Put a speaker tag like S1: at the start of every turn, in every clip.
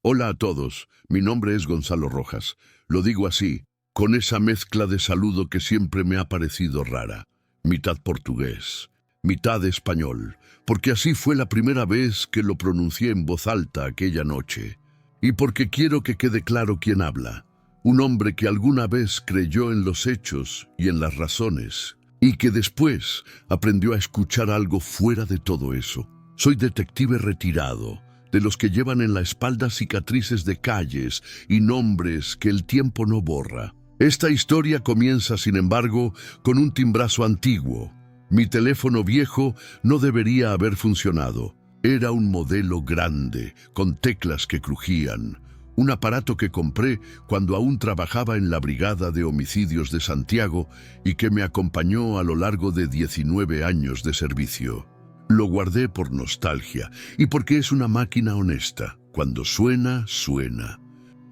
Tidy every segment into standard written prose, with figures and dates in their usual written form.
S1: Hola a todos, mi nombre es Gonzalo Rojas. Lo digo así, con esa mezcla de saludo que siempre me ha parecido rara. Mitad portugués, mitad español, porque así fue la primera vez que lo pronuncié en voz alta aquella noche. Y porque quiero que quede claro quién habla. Un hombre que alguna vez creyó en los hechos y en las razones, y que después aprendió a escuchar algo fuera de todo eso. Soy detective retirado, de los que llevan en la espalda cicatrices de calles y nombres que el tiempo no borra. Esta historia comienza, sin embargo, con un timbrazo antiguo. Mi teléfono viejo no debería haber funcionado. Era un modelo grande, con teclas que crujían. Un aparato que compré cuando aún trabajaba en la Brigada de Homicidios de Santiago y que me acompañó a lo largo de 19 años de servicio. Lo guardé por nostalgia y porque es una máquina honesta. Cuando suena, suena.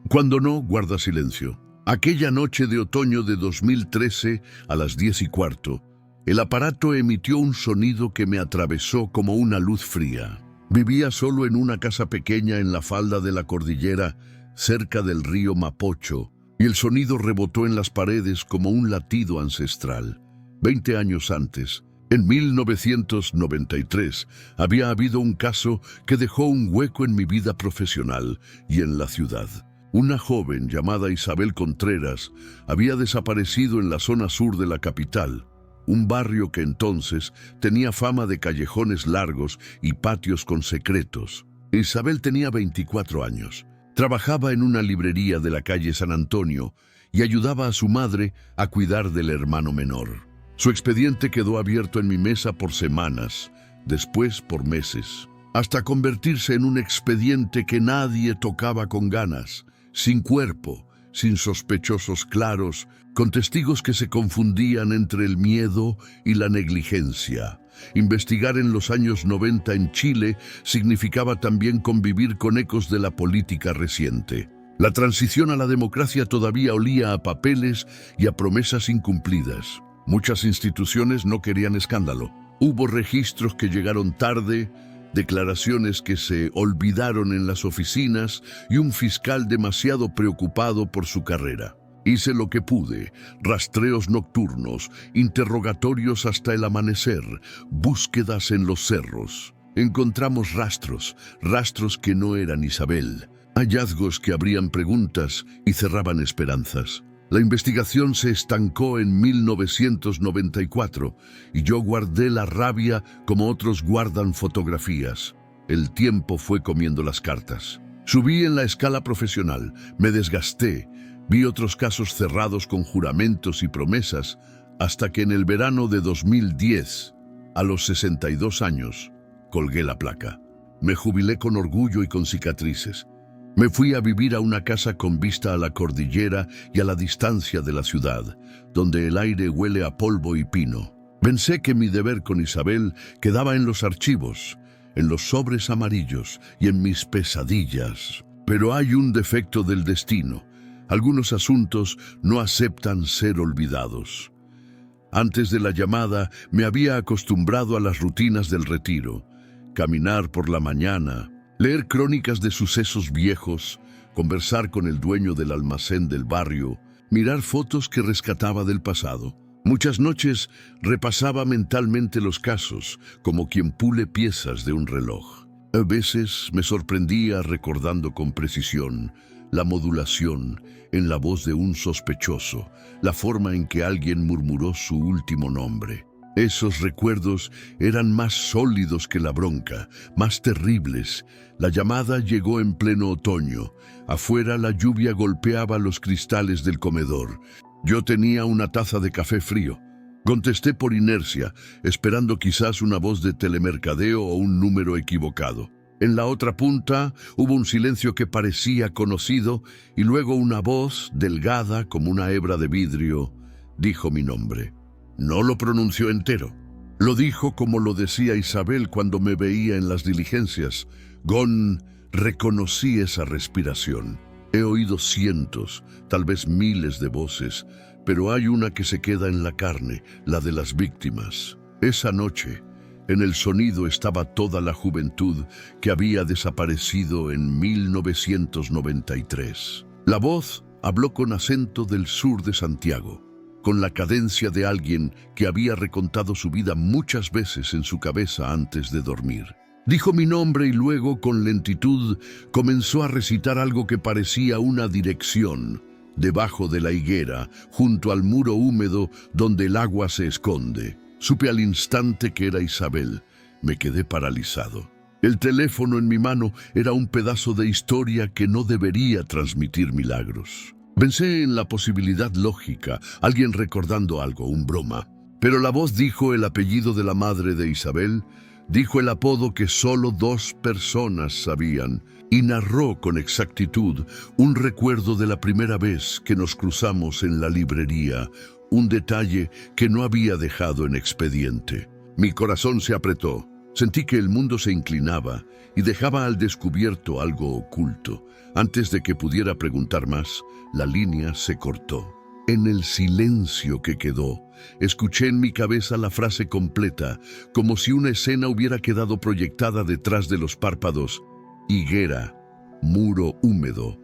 S1: Cuando no, guarda silencio. Aquella noche de otoño de 2013, a las 10:15, el aparato emitió un sonido que me atravesó como una luz fría. Vivía solo en una casa pequeña en la falda de la cordillera, cerca del río Mapocho, y el sonido rebotó en las paredes como un latido ancestral. 20 años antes, en 1993, había habido un caso que dejó un hueco en mi vida profesional y en la ciudad. Una joven llamada Isabel Contreras había desaparecido en la zona sur de la capital, un barrio que entonces tenía fama de callejones largos y patios con secretos. Isabel tenía 24 años, trabajaba en una librería de la calle San Antonio y ayudaba a su madre a cuidar del hermano menor. Su expediente quedó abierto en mi mesa por semanas, después por meses, hasta convertirse en un expediente que nadie tocaba con ganas, sin cuerpo, sin sospechosos claros, con testigos que se confundían entre el miedo y la negligencia. Investigar en los años 90 en Chile significaba también convivir con ecos de la política reciente. La transición a la democracia todavía olía a papeles y a promesas incumplidas. Muchas instituciones no querían escándalo. Hubo registros que llegaron tarde, declaraciones que se olvidaron en las oficinas y un fiscal demasiado preocupado por su carrera. Hice lo que pude, rastreos nocturnos, interrogatorios hasta el amanecer, búsquedas en los cerros. Encontramos rastros que no eran Isabel, hallazgos que abrían preguntas y cerraban esperanzas. La investigación se estancó en 1994 y yo guardé la rabia como otros guardan fotografías. El tiempo fue comiendo las cartas. Subí en la escala profesional, me desgasté, vi otros casos cerrados con juramentos y promesas, hasta que en el verano de 2010, a los 62 años, colgué la placa. Me jubilé con orgullo y con cicatrices. Me fui a vivir a una casa con vista a la cordillera y a la distancia de la ciudad, donde el aire huele a polvo y pino. Pensé que mi deber con Isabel quedaba en los archivos, en los sobres amarillos y en mis pesadillas. Pero hay un defecto del destino. Algunos asuntos no aceptan ser olvidados. Antes de la llamada me había acostumbrado a las rutinas del retiro. Caminar por la mañana, leer crónicas de sucesos viejos, conversar con el dueño del almacén del barrio, mirar fotos que rescataba del pasado. Muchas noches repasaba mentalmente los casos, como quien pule piezas de un reloj. A veces me sorprendía recordando con precisión la modulación en la voz de un sospechoso, la forma en que alguien murmuró su último nombre. Esos recuerdos eran más sólidos que la bronca, más terribles. La llamada llegó en pleno otoño. Afuera la lluvia golpeaba los cristales del comedor. Yo tenía una taza de café frío. Contesté por inercia, esperando quizás una voz de telemercadeo o un número equivocado. En la otra punta hubo un silencio que parecía conocido y luego una voz, delgada como una hebra de vidrio, dijo mi nombre. No lo pronunció entero. Lo dijo como lo decía Isabel cuando me veía en las diligencias. Reconocí esa respiración. He oído cientos, tal vez miles de voces, pero hay una que se queda en la carne, la de las víctimas. Esa noche, En el sonido estaba toda la juventud que había desaparecido en 1993. La voz habló con acento del sur de Santiago, con la cadencia de alguien que había recontado su vida muchas veces en su cabeza antes de dormir. Dijo mi nombre y luego, con lentitud, comenzó a recitar algo que parecía una dirección. Debajo de la higuera, junto al muro húmedo donde el agua se esconde. Supe al instante que era Isabel. Me quedé paralizado. El teléfono en mi mano era un pedazo de historia que no debería transmitir milagros. Pensé en la posibilidad lógica, alguien recordando algo, un broma. Pero la voz dijo el apellido de la madre de Isabel, dijo el apodo que solo 2 personas sabían y narró con exactitud un recuerdo de la primera vez que nos cruzamos en la librería, un detalle que no había dejado en expediente. Mi corazón se apretó. Sentí que el mundo se inclinaba y dejaba al descubierto algo oculto. Antes de que pudiera preguntar más, la línea se cortó. En el silencio que quedó, escuché en mi cabeza la frase completa, como si una escena hubiera quedado proyectada detrás de los párpados. Higuera, muro húmedo,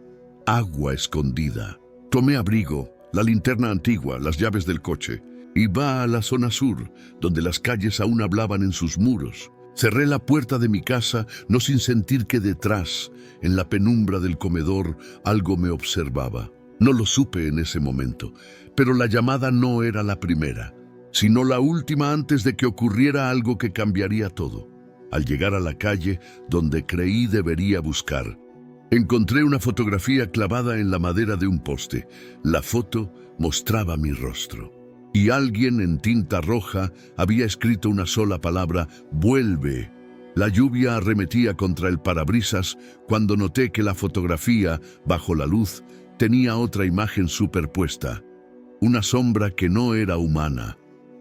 S1: agua escondida. Tomé abrigo, la linterna antigua, las llaves del coche. Iba a la zona sur, donde las calles aún hablaban en sus muros. Cerré la puerta de mi casa, no sin sentir que detrás, en la penumbra del comedor, algo me observaba. No lo supe en ese momento, pero la llamada no era la primera, sino la última antes de que ocurriera algo que cambiaría todo. Al llegar a la calle donde creí debería buscar, encontré una fotografía clavada en la madera de un poste. La foto mostraba mi rostro. Y alguien en tinta roja había escrito una sola palabra: vuelve. La lluvia arremetía contra el parabrisas cuando noté que la fotografía, bajo la luz, tenía otra imagen superpuesta, una sombra que no era humana.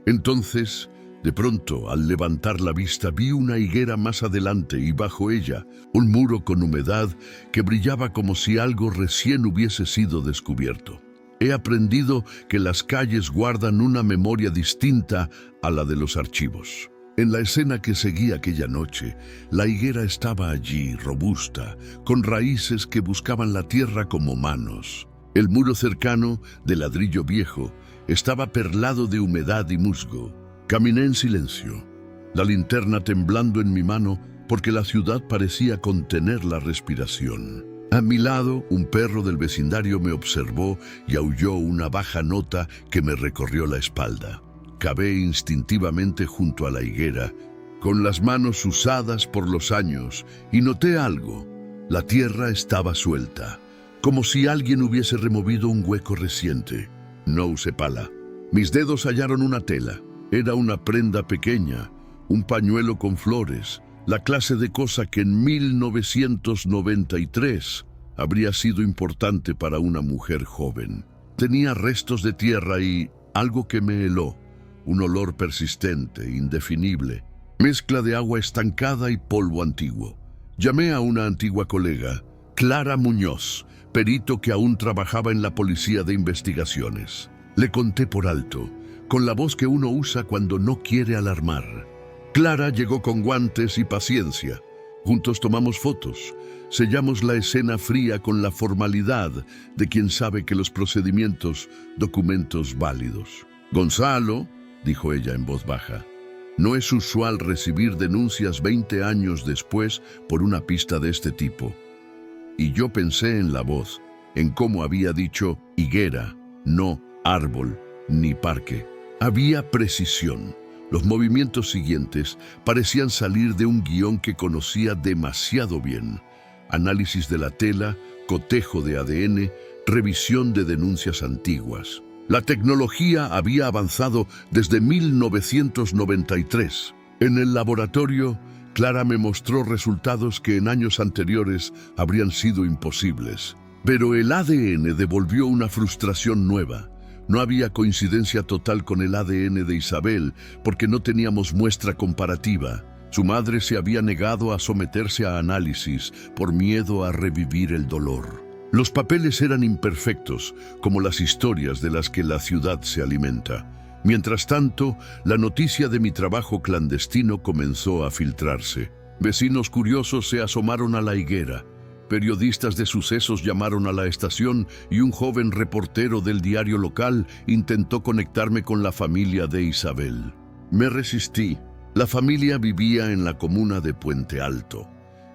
S1: Entonces, de pronto, al levantar la vista, vi una higuera más adelante y bajo ella, un muro con humedad que brillaba como si algo recién hubiese sido descubierto. He aprendido que las calles guardan una memoria distinta a la de los archivos. En la escena que seguía aquella noche, la higuera estaba allí, robusta, con raíces que buscaban la tierra como manos. El muro cercano, de ladrillo viejo, estaba perlado de humedad y musgo. Caminé en silencio, la linterna temblando en mi mano porque la ciudad parecía contener la respiración. A mi lado, un perro del vecindario me observó y aulló una baja nota que me recorrió la espalda. Cavé instintivamente junto a la higuera, con las manos usadas por los años, y noté algo. La tierra estaba suelta, como si alguien hubiese removido un hueco reciente. No usé pala. Mis dedos hallaron una tela. Era una prenda pequeña, un pañuelo con flores, la clase de cosa que en 1993 habría sido importante para una mujer joven. Tenía restos de tierra y algo que me heló, un olor persistente, indefinible, mezcla de agua estancada y polvo antiguo. Llamé a una antigua colega, Clara Muñoz, perito que aún trabajaba en la policía de investigaciones. Le conté por alto, con la voz que uno usa cuando no quiere alarmar. Clara llegó con guantes y paciencia. Juntos tomamos fotos. Sellamos la escena fría con la formalidad de quien sabe que los procedimientos, documentos válidos. Gonzalo, dijo ella en voz baja, no es usual recibir denuncias 20 años después por una pista de este tipo. Y yo pensé en la voz, en cómo había dicho higuera, no árbol ni parque. Había precisión. Los movimientos siguientes parecían salir de un guión que conocía demasiado bien. Análisis de la tela, cotejo de ADN, revisión de denuncias antiguas. La tecnología había avanzado desde 1993. En el laboratorio, Clara me mostró resultados que en años anteriores habrían sido imposibles. Pero el ADN devolvió una frustración nueva. No había coincidencia total con el ADN de Isabel porque no teníamos muestra comparativa. Su madre se había negado a someterse a análisis por miedo a revivir el dolor. Los papeles eran imperfectos, como las historias de las que la ciudad se alimenta. Mientras tanto, la noticia de mi trabajo clandestino comenzó a filtrarse. Vecinos curiosos se asomaron a la higuera. Periodistas de sucesos llamaron a la estación y un joven reportero del diario local intentó conectarme con la familia de Isabel. Me resistí. La familia vivía en la comuna de Puente Alto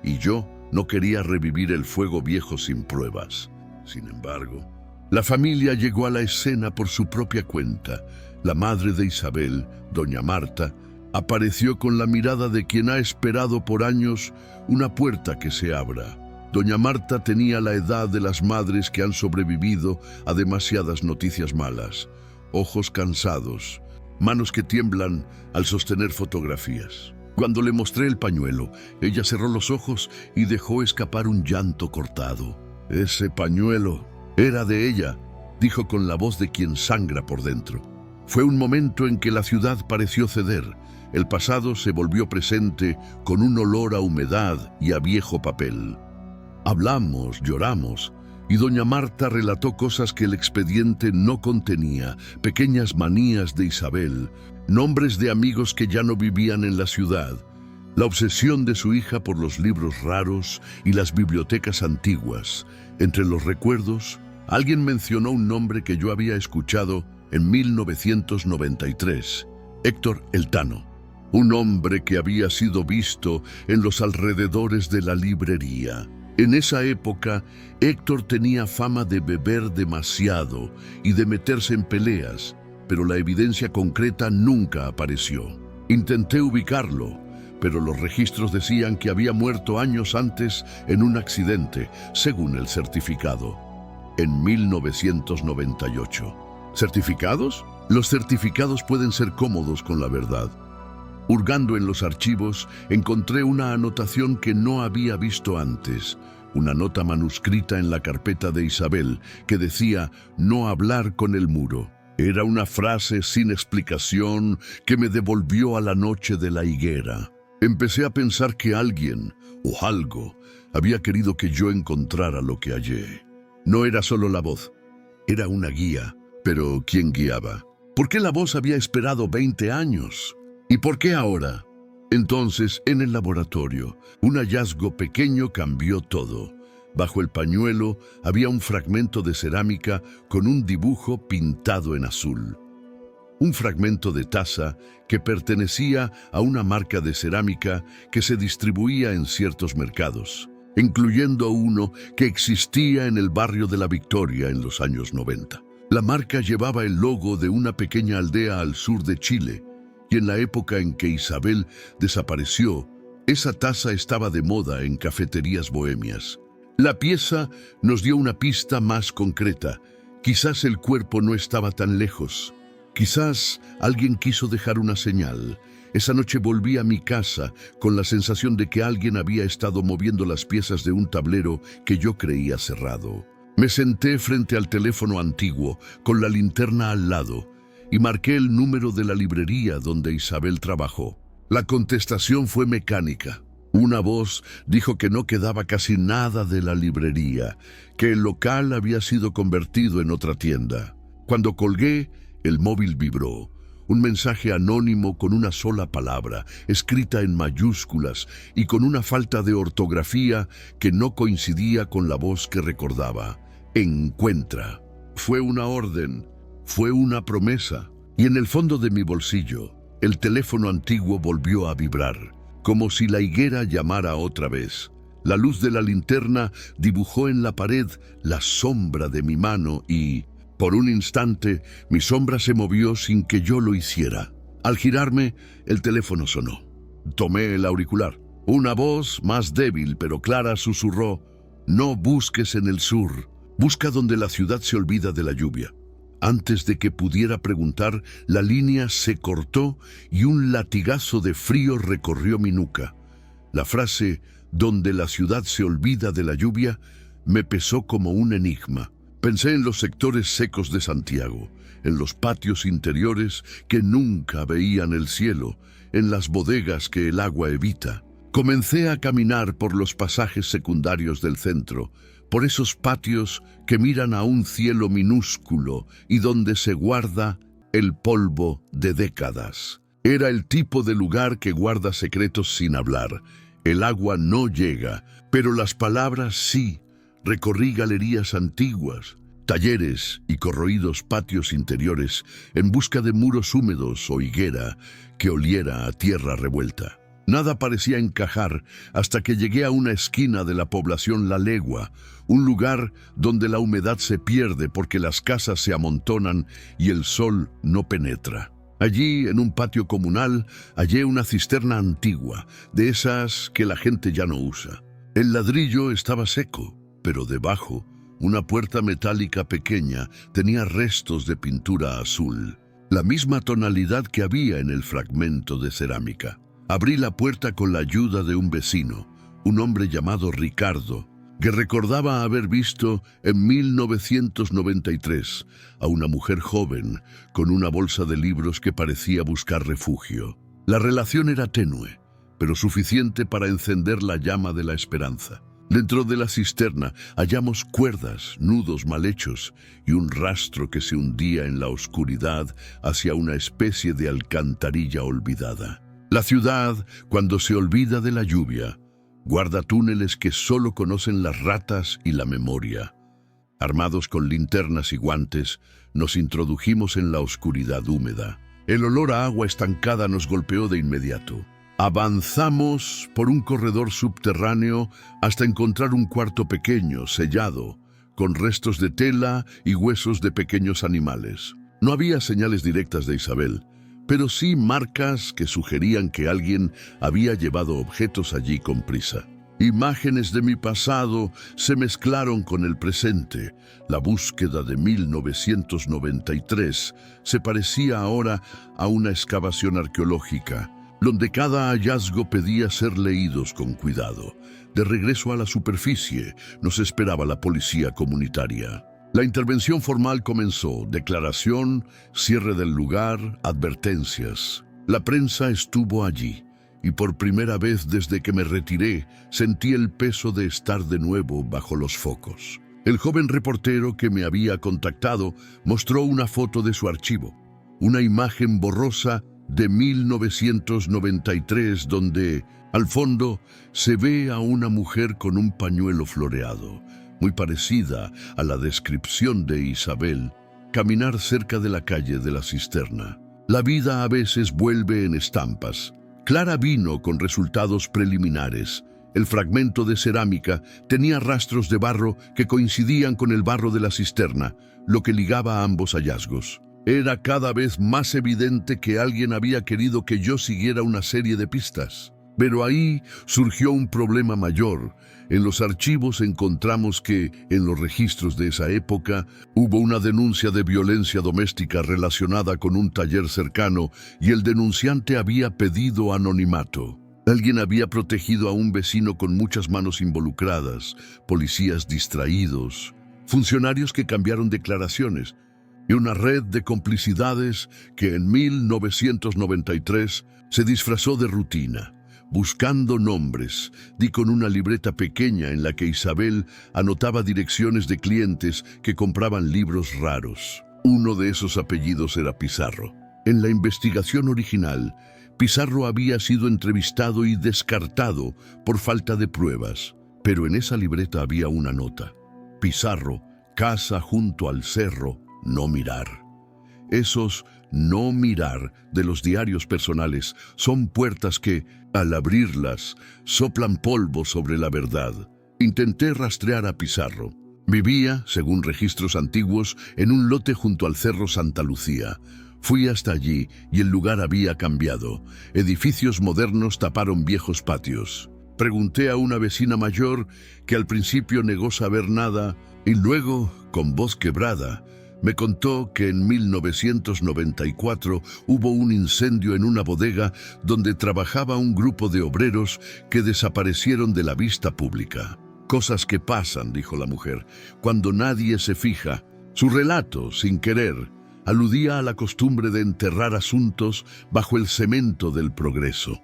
S1: y yo no quería revivir el fuego viejo sin pruebas. Sin embargo, la familia llegó a la escena por su propia cuenta. La madre de Isabel, doña Marta, apareció con la mirada de quien ha esperado por años una puerta que se abra. Doña Marta tenía la edad de las madres que han sobrevivido a demasiadas noticias malas. Ojos cansados, manos que tiemblan al sostener fotografías. Cuando le mostré el pañuelo, ella cerró los ojos y dejó escapar un llanto cortado. «Ese pañuelo era de ella», dijo con la voz de quien sangra por dentro. Fue un momento en que la ciudad pareció ceder. El pasado se volvió presente con un olor a humedad y a viejo papel. Hablamos, lloramos, y doña Marta relató cosas que el expediente no contenía, pequeñas manías de Isabel, nombres de amigos que ya no vivían en la ciudad, la obsesión de su hija por los libros raros y las bibliotecas antiguas. Entre los recuerdos, alguien mencionó un nombre que yo había escuchado en 1993, Héctor El Tano, un hombre que había sido visto en los alrededores de la librería. En esa época, Héctor tenía fama de beber demasiado y de meterse en peleas, pero la evidencia concreta nunca apareció. Intenté ubicarlo, pero los registros decían que había muerto años antes en un accidente, según el certificado, en 1998. ¿Certificados? Los certificados pueden ser cómodos con la verdad. Hurgando en los archivos, encontré una anotación que no había visto antes, una nota manuscrita en la carpeta de Isabel que decía «no hablar con el muro». Era una frase sin explicación que me devolvió a la noche de la higuera. Empecé a pensar que alguien o algo había querido que yo encontrara lo que hallé. No era solo la voz, era una guía. Pero ¿quién guiaba? ¿Por qué la voz había esperado 20 años? ¿Y por qué ahora? Entonces, en el laboratorio, un hallazgo pequeño cambió todo. Bajo el pañuelo había un fragmento de cerámica con un dibujo pintado en azul. Un fragmento de taza que pertenecía a una marca de cerámica que se distribuía en ciertos mercados, incluyendo uno que existía en el barrio de La Victoria en los años 90. La marca llevaba el logo de una pequeña aldea al sur de Chile, y en la época en que Isabel desapareció, esa taza estaba de moda en cafeterías bohemias. La pieza nos dio una pista más concreta. Quizás el cuerpo no estaba tan lejos. Quizás alguien quiso dejar una señal. Esa noche volví a mi casa con la sensación de que alguien había estado moviendo las piezas de un tablero que yo creía cerrado. Me senté frente al teléfono antiguo, con la linterna al lado, y marqué el número de la librería donde Isabel trabajó. La contestación fue mecánica. Una voz dijo que no quedaba casi nada de la librería, que el local había sido convertido en otra tienda. Cuando colgué, el móvil vibró. Un mensaje anónimo con una sola palabra, escrita en mayúsculas y con una falta de ortografía que no coincidía con la voz que recordaba. Encuentra. Fue una orden, fue una promesa. Y en el fondo de mi bolsillo, el teléfono antiguo volvió a vibrar, como si la higuera llamara otra vez. La luz de la linterna dibujó en la pared la sombra de mi mano y, por un instante, mi sombra se movió sin que yo lo hiciera. Al girarme, el teléfono sonó. Tomé el auricular. Una voz, más débil pero clara, susurró: «No busques en el sur, busca donde la ciudad se olvida de la lluvia». Antes de que pudiera preguntar, la línea se cortó y un latigazo de frío recorrió mi nuca. La frase «donde la ciudad se olvida de la lluvia» me pesó como un enigma. Pensé en los sectores secos de Santiago, en los patios interiores que nunca veían el cielo, en las bodegas que el agua evita. Comencé a caminar por los pasajes secundarios del centro, por esos patios que miran a un cielo minúsculo y donde se guarda el polvo de décadas. Era el tipo de lugar que guarda secretos sin hablar. El agua no llega, pero las palabras sí. Recorrí galerías antiguas, talleres y corroídos patios interiores en busca de muros húmedos o higuera que oliera a tierra revuelta. Nada parecía encajar hasta que llegué a una esquina de la población La Legua, un lugar donde la humedad se pierde porque las casas se amontonan y el sol no penetra. Allí, en un patio comunal, hallé una cisterna antigua, de esas que la gente ya no usa. El ladrillo estaba seco, pero debajo, una puerta metálica pequeña tenía restos de pintura azul, la misma tonalidad que había en el fragmento de cerámica. Abrí la puerta con la ayuda de un vecino, un hombre llamado Ricardo, que recordaba haber visto en 1993 a una mujer joven con una bolsa de libros que parecía buscar refugio. La relación era tenue, pero suficiente para encender la llama de la esperanza. Dentro de la cisterna hallamos cuerdas, nudos mal hechos y un rastro que se hundía en la oscuridad hacia una especie de alcantarilla olvidada. La ciudad, cuando se olvida de la lluvia, guarda túneles que solo conocen las ratas y la memoria. Armados con linternas y guantes, nos introdujimos en la oscuridad húmeda. El olor a agua estancada nos golpeó de inmediato. Avanzamos por un corredor subterráneo hasta encontrar un cuarto pequeño, sellado, con restos de tela y huesos de pequeños animales. No había señales directas de Isabel, pero sí marcas que sugerían que alguien había llevado objetos allí con prisa. Imágenes de mi pasado se mezclaron con el presente. La búsqueda de 1993 se parecía ahora a una excavación arqueológica, donde cada hallazgo pedía ser leídos con cuidado. De regreso a la superficie, nos esperaba la policía comunitaria. La intervención formal comenzó: declaración, cierre del lugar, advertencias. La prensa estuvo allí, y por primera vez desde que me retiré, sentí el peso de estar de nuevo bajo los focos. El joven reportero que me había contactado mostró una foto de su archivo, una imagen borrosa de 1993 donde, al fondo, se ve a una mujer con un pañuelo floreado, muy parecida a la descripción de Isabel, caminar cerca de la calle de la cisterna. La vida a veces vuelve en estampas. Clara vino con resultados preliminares. El fragmento de cerámica tenía rastros de barro que coincidían con el barro de la cisterna, lo que ligaba a ambos hallazgos. Era cada vez más evidente que alguien había querido que yo siguiera una serie de pistas. Pero ahí surgió un problema mayor. En los archivos encontramos que, en los registros de esa época, hubo una denuncia de violencia doméstica relacionada con un taller cercano y el denunciante había pedido anonimato. Alguien había protegido a un vecino con muchas manos involucradas, policías distraídos, funcionarios que cambiaron declaraciones y una red de complicidades que en 1993 se disfrazó de rutina. Buscando nombres, di con una libreta pequeña en la que Isabel anotaba direcciones de clientes que compraban libros raros. Uno de esos apellidos era Pizarro. En la investigación original, Pizarro había sido entrevistado y descartado por falta de pruebas, pero en esa libreta había una nota: Pizarro, casa junto al cerro, no mirar. Esos no mirar de los diarios personales son puertas que, al abrirlas, soplan polvo sobre la verdad. Intenté rastrear a Pizarro. Vivía, según registros antiguos, en un lote junto al Cerro Santa Lucía. Fui hasta allí y el lugar había cambiado. Edificios modernos taparon viejos patios. Pregunté a una vecina mayor que al principio negó saber nada y luego, con voz quebrada, me contó que en 1994 hubo un incendio en una bodega donde trabajaba un grupo de obreros que desaparecieron de la vista pública. Cosas que pasan, dijo la mujer, cuando nadie se fija. Su relato, sin querer, aludía a la costumbre de enterrar asuntos bajo el cemento del progreso.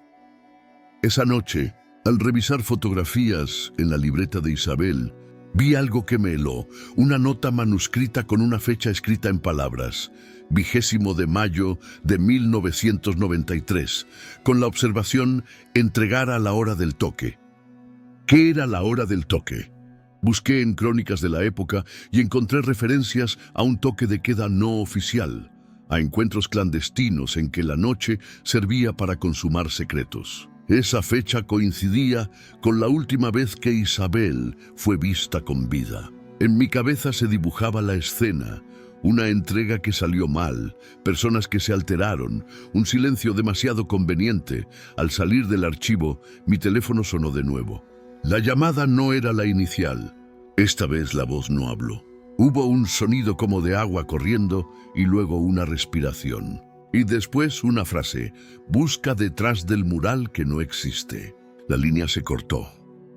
S1: Esa noche, al revisar fotografías en la libreta de Isabel, Vi algo que me heló, una nota manuscrita con una fecha escrita en palabras, 20 de mayo de 1993, con la observación entregar a la hora del toque. ¿Qué era la hora del toque? Busqué en crónicas de la época y encontré referencias a un toque de queda no oficial, a encuentros clandestinos en que la noche servía para consumar secretos. Esa fecha coincidía con la última vez que Isabel fue vista con vida. En mi cabeza se dibujaba la escena, una entrega que salió mal, personas que se alteraron, un silencio demasiado conveniente. Al salir del archivo, mi teléfono sonó de nuevo. La llamada no era la inicial. Esta vez la voz no habló. Hubo un sonido como de agua corriendo y luego una respiración. Y después una frase: busca detrás del mural que no existe. La línea se cortó.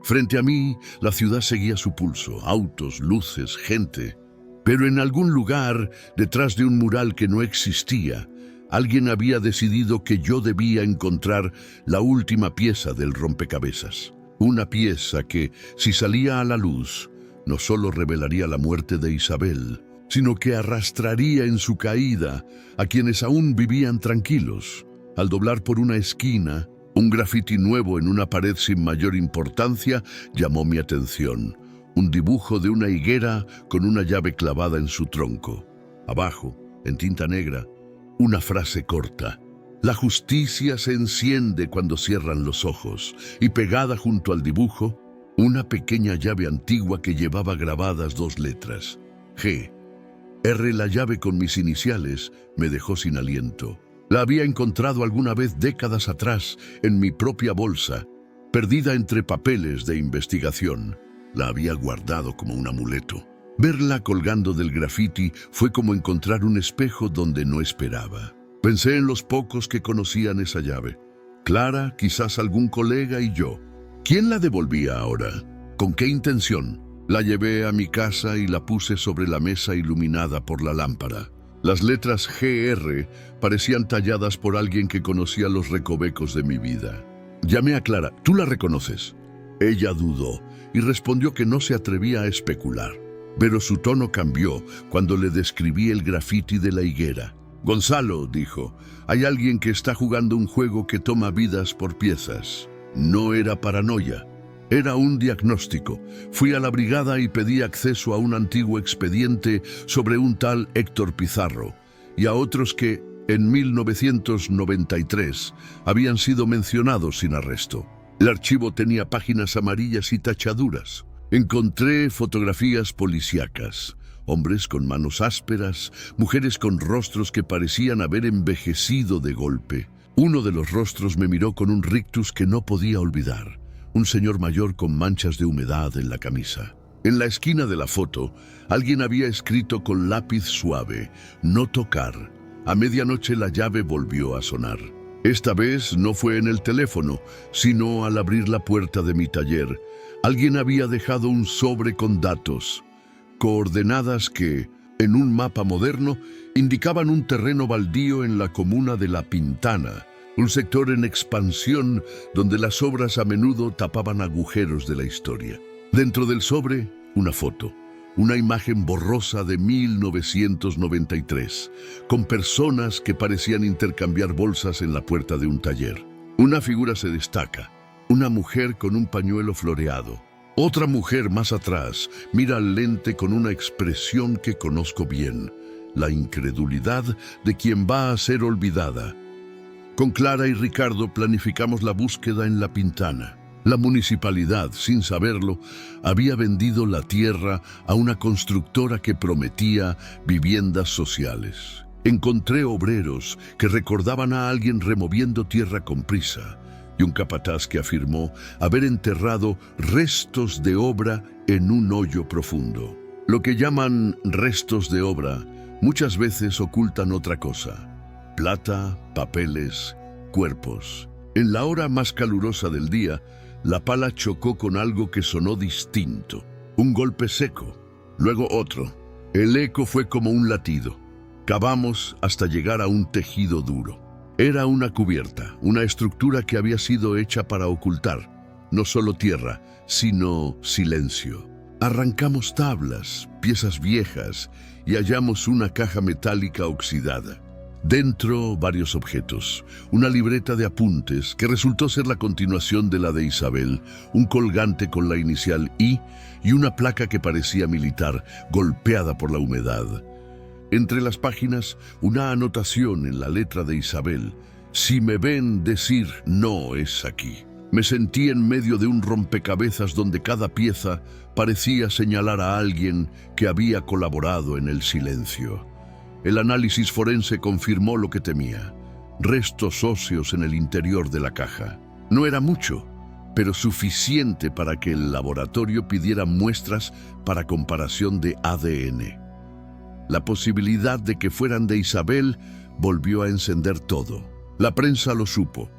S1: Frente a mí, la ciudad seguía su pulso, autos, luces, gente. Pero en algún lugar, detrás de un mural que no existía, alguien había decidido que yo debía encontrar la última pieza del rompecabezas. Una pieza que, si salía a la luz, no solo revelaría la muerte de Isabel, sino que arrastraría en su caída a quienes aún vivían tranquilos. Al doblar por una esquina, un grafiti nuevo en una pared sin mayor importancia llamó mi atención. Un dibujo de una higuera con una llave clavada en su tronco. Abajo, en tinta negra, una frase corta: la justicia se enciende cuando cierran los ojos. Y pegada junto al dibujo, una pequeña llave antigua que llevaba grabadas 2 letras: G. R. La llave con mis iniciales me dejó sin aliento. La había encontrado alguna vez décadas atrás en mi propia bolsa, perdida entre papeles de investigación. La había guardado como un amuleto. Verla colgando del grafiti fue como encontrar un espejo donde no esperaba. Pensé en los pocos que conocían esa llave. Clara, quizás algún colega y yo. ¿Quién la devolvía ahora? ¿Con qué intención? La llevé a mi casa y la puse sobre la mesa iluminada por la lámpara. Las letras GR parecían talladas por alguien que conocía los recovecos de mi vida. Llamé a Clara. ¿Tú la reconoces? Ella dudó y respondió que no se atrevía a especular. Pero su tono cambió cuando le describí el grafiti de la higuera. Gonzalo, dijo, hay alguien que está jugando un juego que toma vidas por piezas. No era paranoia, era un diagnóstico. Fui a la brigada y pedí acceso a un antiguo expediente sobre un tal Héctor Pizarro y a otros que, en 1993, habían sido mencionados sin arresto. El archivo tenía páginas amarillas y tachaduras. Encontré fotografías policíacas, hombres con manos ásperas, mujeres con rostros que parecían haber envejecido de golpe. Uno de los rostros me miró con un rictus que no podía olvidar, un señor mayor con manchas de humedad en la camisa. En la esquina de la foto, alguien había escrito con lápiz suave: no tocar. A medianoche la llave volvió a sonar. Esta vez no fue en el teléfono, sino al abrir la puerta de mi taller. Alguien había dejado un sobre con datos, coordenadas que, en un mapa moderno, indicaban un terreno baldío en la comuna de La Pintana, un sector en expansión donde las obras a menudo tapaban agujeros de la historia. Dentro del sobre, una foto, una imagen borrosa de 1993, con personas que parecían intercambiar bolsas en la puerta de un taller. Una figura se destaca, una mujer con un pañuelo floreado. Otra mujer más atrás mira al lente con una expresión que conozco bien, la incredulidad de quien va a ser olvidada. Con Clara y Ricardo planificamos la búsqueda en La Pintana. La municipalidad, sin saberlo, había vendido la tierra a una constructora que prometía viviendas sociales. Encontré obreros que recordaban a alguien removiendo tierra con prisa y un capataz que afirmó haber enterrado restos de obra en un hoyo profundo. Lo que llaman restos de obra muchas veces ocultan otra cosa: plata, papeles, cuerpos. En la hora más calurosa del día, la pala chocó con algo que sonó distinto. Un golpe seco, luego otro. El eco fue como un latido. Cavamos hasta llegar a un tejido duro. Era una cubierta, una estructura que había sido hecha para ocultar, no solo tierra, sino silencio. Arrancamos tablas, piezas viejas y hallamos una caja metálica oxidada. Dentro, varios objetos. Una libreta de apuntes que resultó ser la continuación de la de Isabel, un colgante con la inicial I y una placa que parecía militar, golpeada por la humedad. Entre las páginas, una anotación en la letra de Isabel: si me ven decir no es aquí. Me sentí en medio de un rompecabezas donde cada pieza parecía señalar a alguien que había colaborado en el silencio. El análisis forense confirmó lo que temía: restos óseos en el interior de la caja. No era mucho, pero suficiente para que el laboratorio pidiera muestras para comparación de ADN. La posibilidad de que fueran de Isabel volvió a encender todo. La prensa lo supo.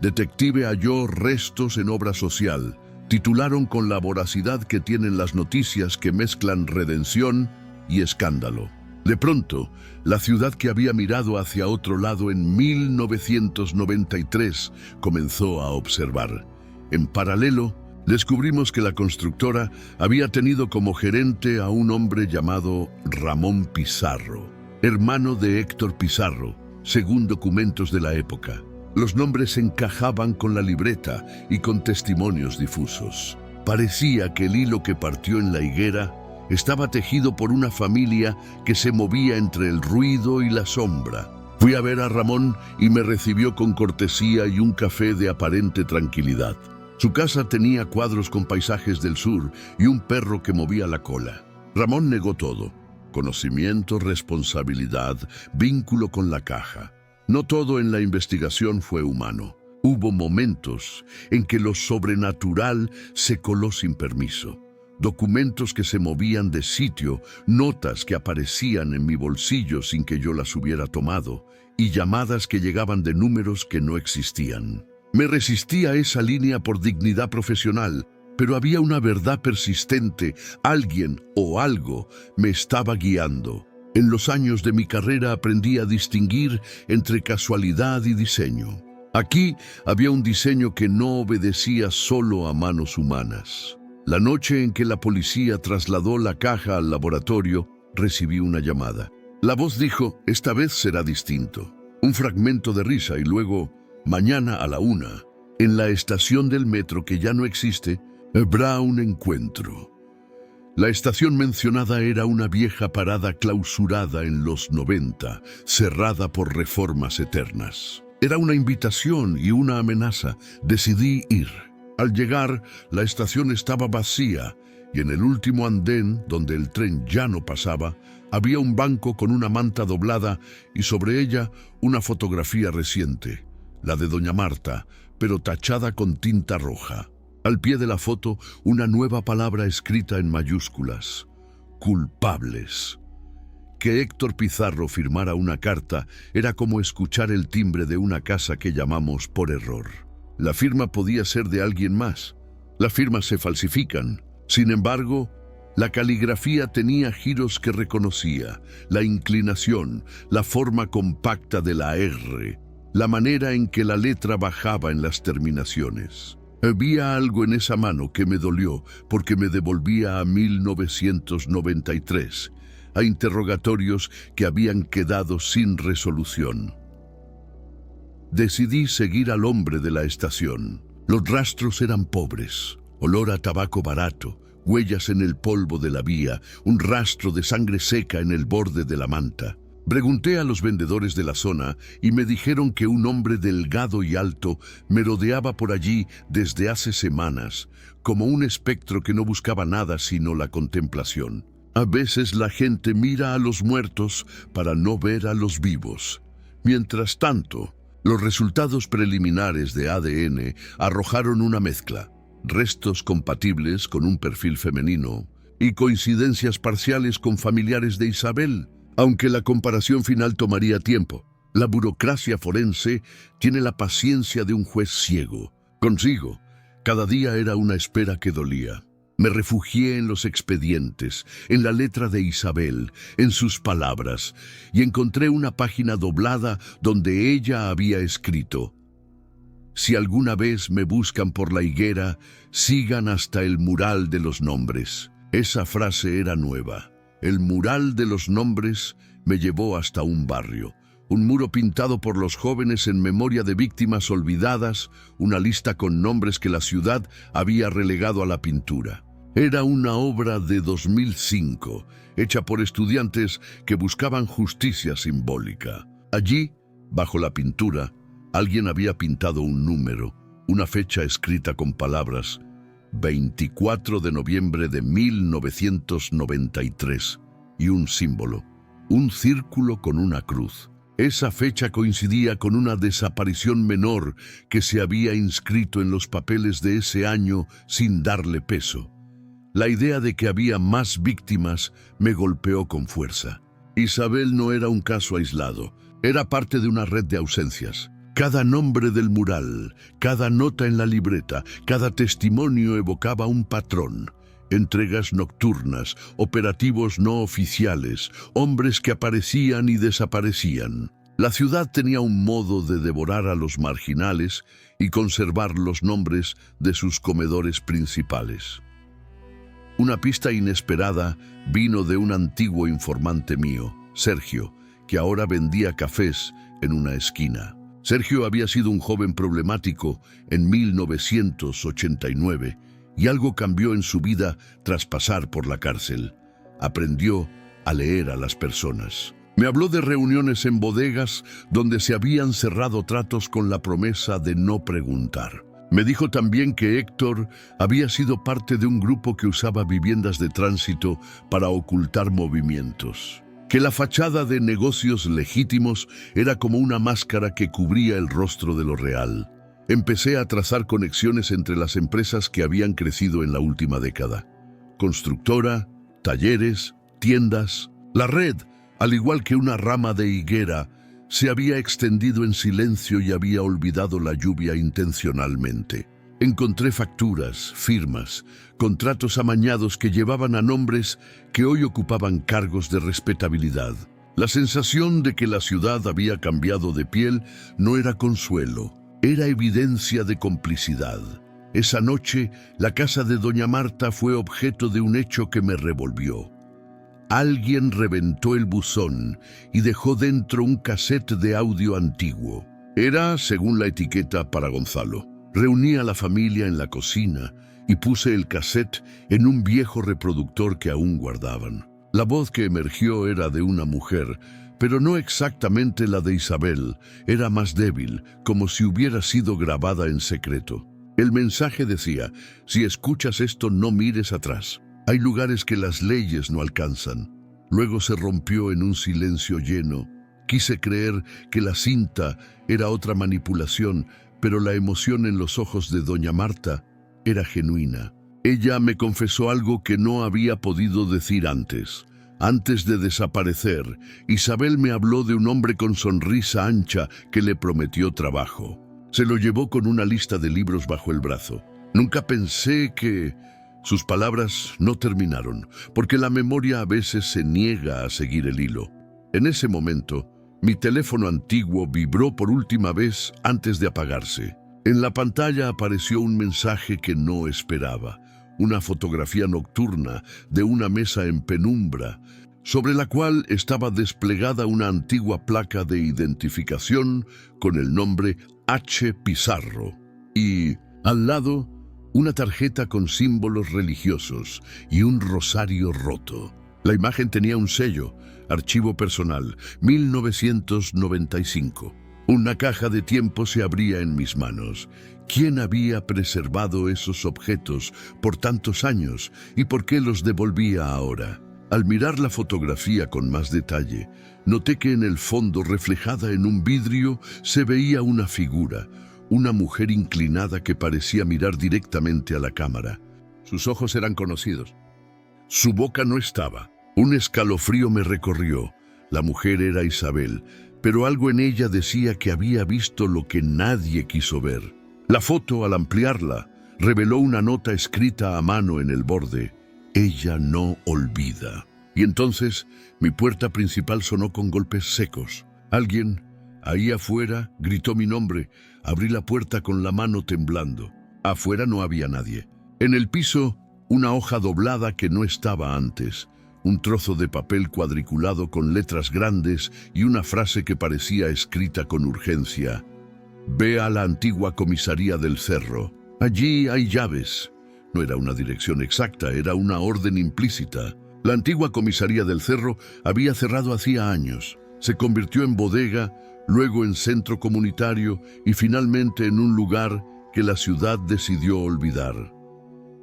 S1: Detective halló restos en obra social. Titularon con la voracidad que tienen las noticias que mezclan redención y escándalo. De pronto, la ciudad que había mirado hacia otro lado en 1993 comenzó a observar. En paralelo, descubrimos que la constructora había tenido como gerente a un hombre llamado Ramón Pizarro, hermano de Héctor Pizarro, según documentos de la época. Los nombres encajaban con la libreta y con testimonios difusos. Parecía que el hilo que partió en la higuera estaba tejido por una familia que se movía entre el ruido y la sombra. Fui a ver a Ramón y me recibió con cortesía y un café de aparente tranquilidad. Su casa tenía cuadros con paisajes del sur y un perro que movía la cola. Ramón negó todo: conocimiento, responsabilidad, vínculo con la caja. No todo en la investigación fue humano. Hubo momentos en que lo sobrenatural se coló sin permiso. Documentos que se movían de sitio, notas que aparecían en mi bolsillo sin que yo las hubiera tomado, y llamadas que llegaban de números que no existían. Me resistí a esa línea por dignidad profesional, pero había una verdad persistente: alguien o algo me estaba guiando. En los años de mi carrera aprendí a distinguir entre casualidad y diseño. Aquí había un diseño que no obedecía solo a manos humanas. La noche en que la policía trasladó la caja al laboratorio, recibí una llamada. La voz dijo: esta vez será distinto. Un fragmento de risa y luego: mañana a la 1, en la estación del metro que ya no existe, habrá un encuentro. La estación mencionada era una vieja parada clausurada en los 90, cerrada por reformas eternas. Era una invitación y una amenaza. Decidí ir. Al llegar, la estación estaba vacía y en el último andén, donde el tren ya no pasaba, había un banco con una manta doblada y sobre ella una fotografía reciente, la de doña Marta, pero tachada con tinta roja. Al pie de la foto, una nueva palabra escrita en mayúsculas: culpables. Que Héctor Pizarro firmara una carta era como escuchar el timbre de una casa que llamamos por error. La firma podía ser de alguien más. Las firmas se falsifican. Sin embargo, la caligrafía tenía giros que reconocía: la inclinación, la forma compacta de la R, la manera en que la letra bajaba en las terminaciones. Había algo en esa mano que me dolió porque me devolvía a 1993, a interrogatorios que habían quedado sin resolución. Decidí seguir al hombre de la estación. Los rastros eran pobres: olor a tabaco barato, huellas en el polvo de la vía, un rastro de sangre seca en el borde de la manta. Pregunté a los vendedores de la zona y me dijeron que un hombre delgado y alto merodeaba por allí desde hace semanas, como un espectro que no buscaba nada sino la contemplación. A veces la gente mira a los muertos para no ver a los vivos. Mientras tanto, los resultados preliminares de ADN arrojaron una mezcla: restos compatibles con un perfil femenino y coincidencias parciales con familiares de Isabel. Aunque la comparación final tomaría tiempo, la burocracia forense tiene la paciencia de un juez ciego. Consigo, cada día era una espera que dolía. Me refugié en los expedientes, en la letra de Isabel, en sus palabras, y encontré una página doblada donde ella había escrito: si alguna vez me buscan por la higuera, sigan hasta el mural de los nombres. Esa frase era nueva. El mural de los nombres me llevó hasta un barrio. Un muro pintado por los jóvenes en memoria de víctimas olvidadas, una lista con nombres que la ciudad había relegado a la pintura. Era una obra de 2005, hecha por estudiantes que buscaban justicia simbólica. Allí, bajo la pintura, alguien había pintado un número, una fecha escrita con palabras 24 de noviembre de 1993 y un símbolo, un círculo con una cruz. Esa fecha coincidía con una desaparición menor que se había inscrito en los papeles de ese año sin darle peso. La idea de que había más víctimas me golpeó con fuerza. Isabel no era un caso aislado, era parte de una red de ausencias. Cada nombre del mural, cada nota en la libreta, cada testimonio evocaba un patrón. Entregas nocturnas, operativos no oficiales, hombres que aparecían y desaparecían. La ciudad tenía un modo de devorar a los marginales y conservar los nombres de sus comedores principales. Una pista inesperada vino de un antiguo informante mío, Sergio, que ahora vendía cafés en una esquina. Sergio había sido un joven problemático en 1989 y algo cambió en su vida tras pasar por la cárcel. Aprendió a leer a las personas. Me habló de reuniones en bodegas donde se habían cerrado tratos con la promesa de no preguntar. Me dijo también que Héctor había sido parte de un grupo que usaba viviendas de tránsito para ocultar movimientos. Que la fachada de negocios legítimos era como una máscara que cubría el rostro de lo real. Empecé a trazar conexiones entre las empresas que habían crecido en la última década. Constructora, talleres, tiendas. La red, al igual que una rama de higuera, se había extendido en silencio y había olvidado la lluvia intencionalmente. Encontré facturas, firmas, contratos amañados que llevaban a nombres que hoy ocupaban cargos de respetabilidad. La sensación de que la ciudad había cambiado de piel no era consuelo, era evidencia de complicidad. Esa noche, la casa de doña Marta fue objeto de un hecho que me revolvió. Alguien reventó el buzón y dejó dentro un cassette de audio antiguo. Era, según la etiqueta, para Gonzalo. Reuní a la familia en la cocina y puse el cassette en un viejo reproductor que aún guardaban. La voz que emergió era de una mujer, pero no exactamente la de Isabel, era más débil, como si hubiera sido grabada en secreto. El mensaje decía: si escuchas esto, no mires atrás. Hay lugares que las leyes no alcanzan. Luego se rompió en un silencio lleno. Quise creer que la cinta era otra manipulación, pero la emoción en los ojos de doña Marta era genuina. Ella me confesó algo que no había podido decir antes. Antes de desaparecer, Isabel me habló de un hombre con sonrisa ancha que le prometió trabajo. Se lo llevó con una lista de libros bajo el brazo. Nunca pensé que... Sus palabras no terminaron, porque la memoria a veces se niega a seguir el hilo. En ese momento, mi teléfono antiguo vibró por última vez antes de apagarse. En la pantalla apareció un mensaje que no esperaba, una fotografía nocturna de una mesa en penumbra, sobre la cual estaba desplegada una antigua placa de identificación con el nombre H. Pizarro. Y, al lado, una tarjeta con símbolos religiosos y un rosario roto. La imagen tenía un sello, archivo personal, 1995. Una caja de tiempo se abría en mis manos. ¿Quién había preservado esos objetos por tantos años y por qué los devolvía ahora? Al mirar la fotografía con más detalle, noté que en el fondo, reflejada en un vidrio, se veía una figura, una mujer inclinada que parecía mirar directamente a la cámara. Sus ojos eran conocidos. Su boca no estaba. Un escalofrío me recorrió. La mujer era Isabel, pero algo en ella decía que había visto lo que nadie quiso ver. La foto, al ampliarla, reveló una nota escrita a mano en el borde: ella no olvida. Y entonces mi puerta principal sonó con golpes secos. Alguien, ahí afuera, gritó mi nombre. Abrí la puerta con la mano temblando. Afuera no había nadie. En el piso, una hoja doblada que no estaba antes, un trozo de papel cuadriculado con letras grandes y una frase que parecía escrita con urgencia. Ve a la antigua comisaría del Cerro. Allí hay llaves. No era una dirección exacta, era una orden implícita. La antigua comisaría del Cerro había cerrado hacía años. Se convirtió en bodega, luego en centro comunitario y finalmente en un lugar que la ciudad decidió olvidar.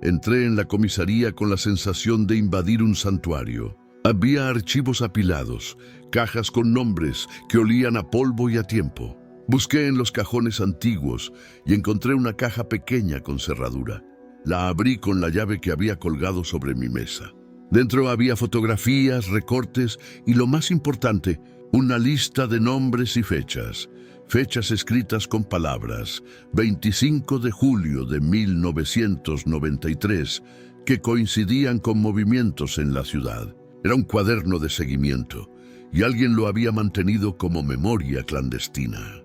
S1: Entré en la comisaría con la sensación de invadir un santuario. Había archivos apilados, cajas con nombres que olían a polvo y a tiempo. Busqué en los cajones antiguos y encontré una caja pequeña con cerradura. La abrí con la llave que había colgado sobre mi mesa. Dentro había fotografías, recortes y, lo más importante, una lista de nombres y fechas. Fechas escritas con palabras, 25 de julio de 1993, que coincidían con movimientos en la ciudad. Era un cuaderno de seguimiento, y alguien lo había mantenido como memoria clandestina.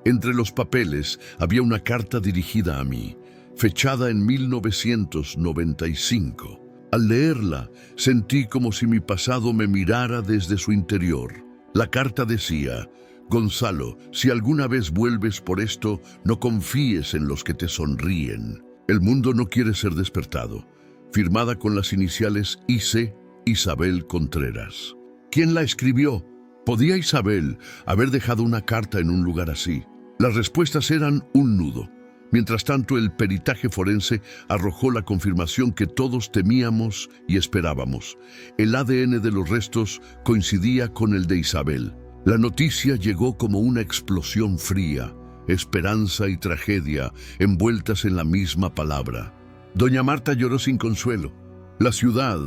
S1: Entre los papeles había una carta dirigida a mí, fechada en 1995. Al leerla, sentí como si mi pasado me mirara desde su interior. La carta decía: Gonzalo, si alguna vez vuelves por esto, no confíes en los que te sonríen. El mundo no quiere ser despertado. Firmada con las iniciales IC, Isabel Contreras. ¿Quién la escribió? ¿Podía Isabel haber dejado una carta en un lugar así? Las respuestas eran un nudo. Mientras tanto, el peritaje forense arrojó la confirmación que todos temíamos y esperábamos. El ADN de los restos coincidía con el de Isabel. La noticia llegó como una explosión fría, esperanza y tragedia envueltas en la misma palabra. Doña Marta lloró sin consuelo. La ciudad,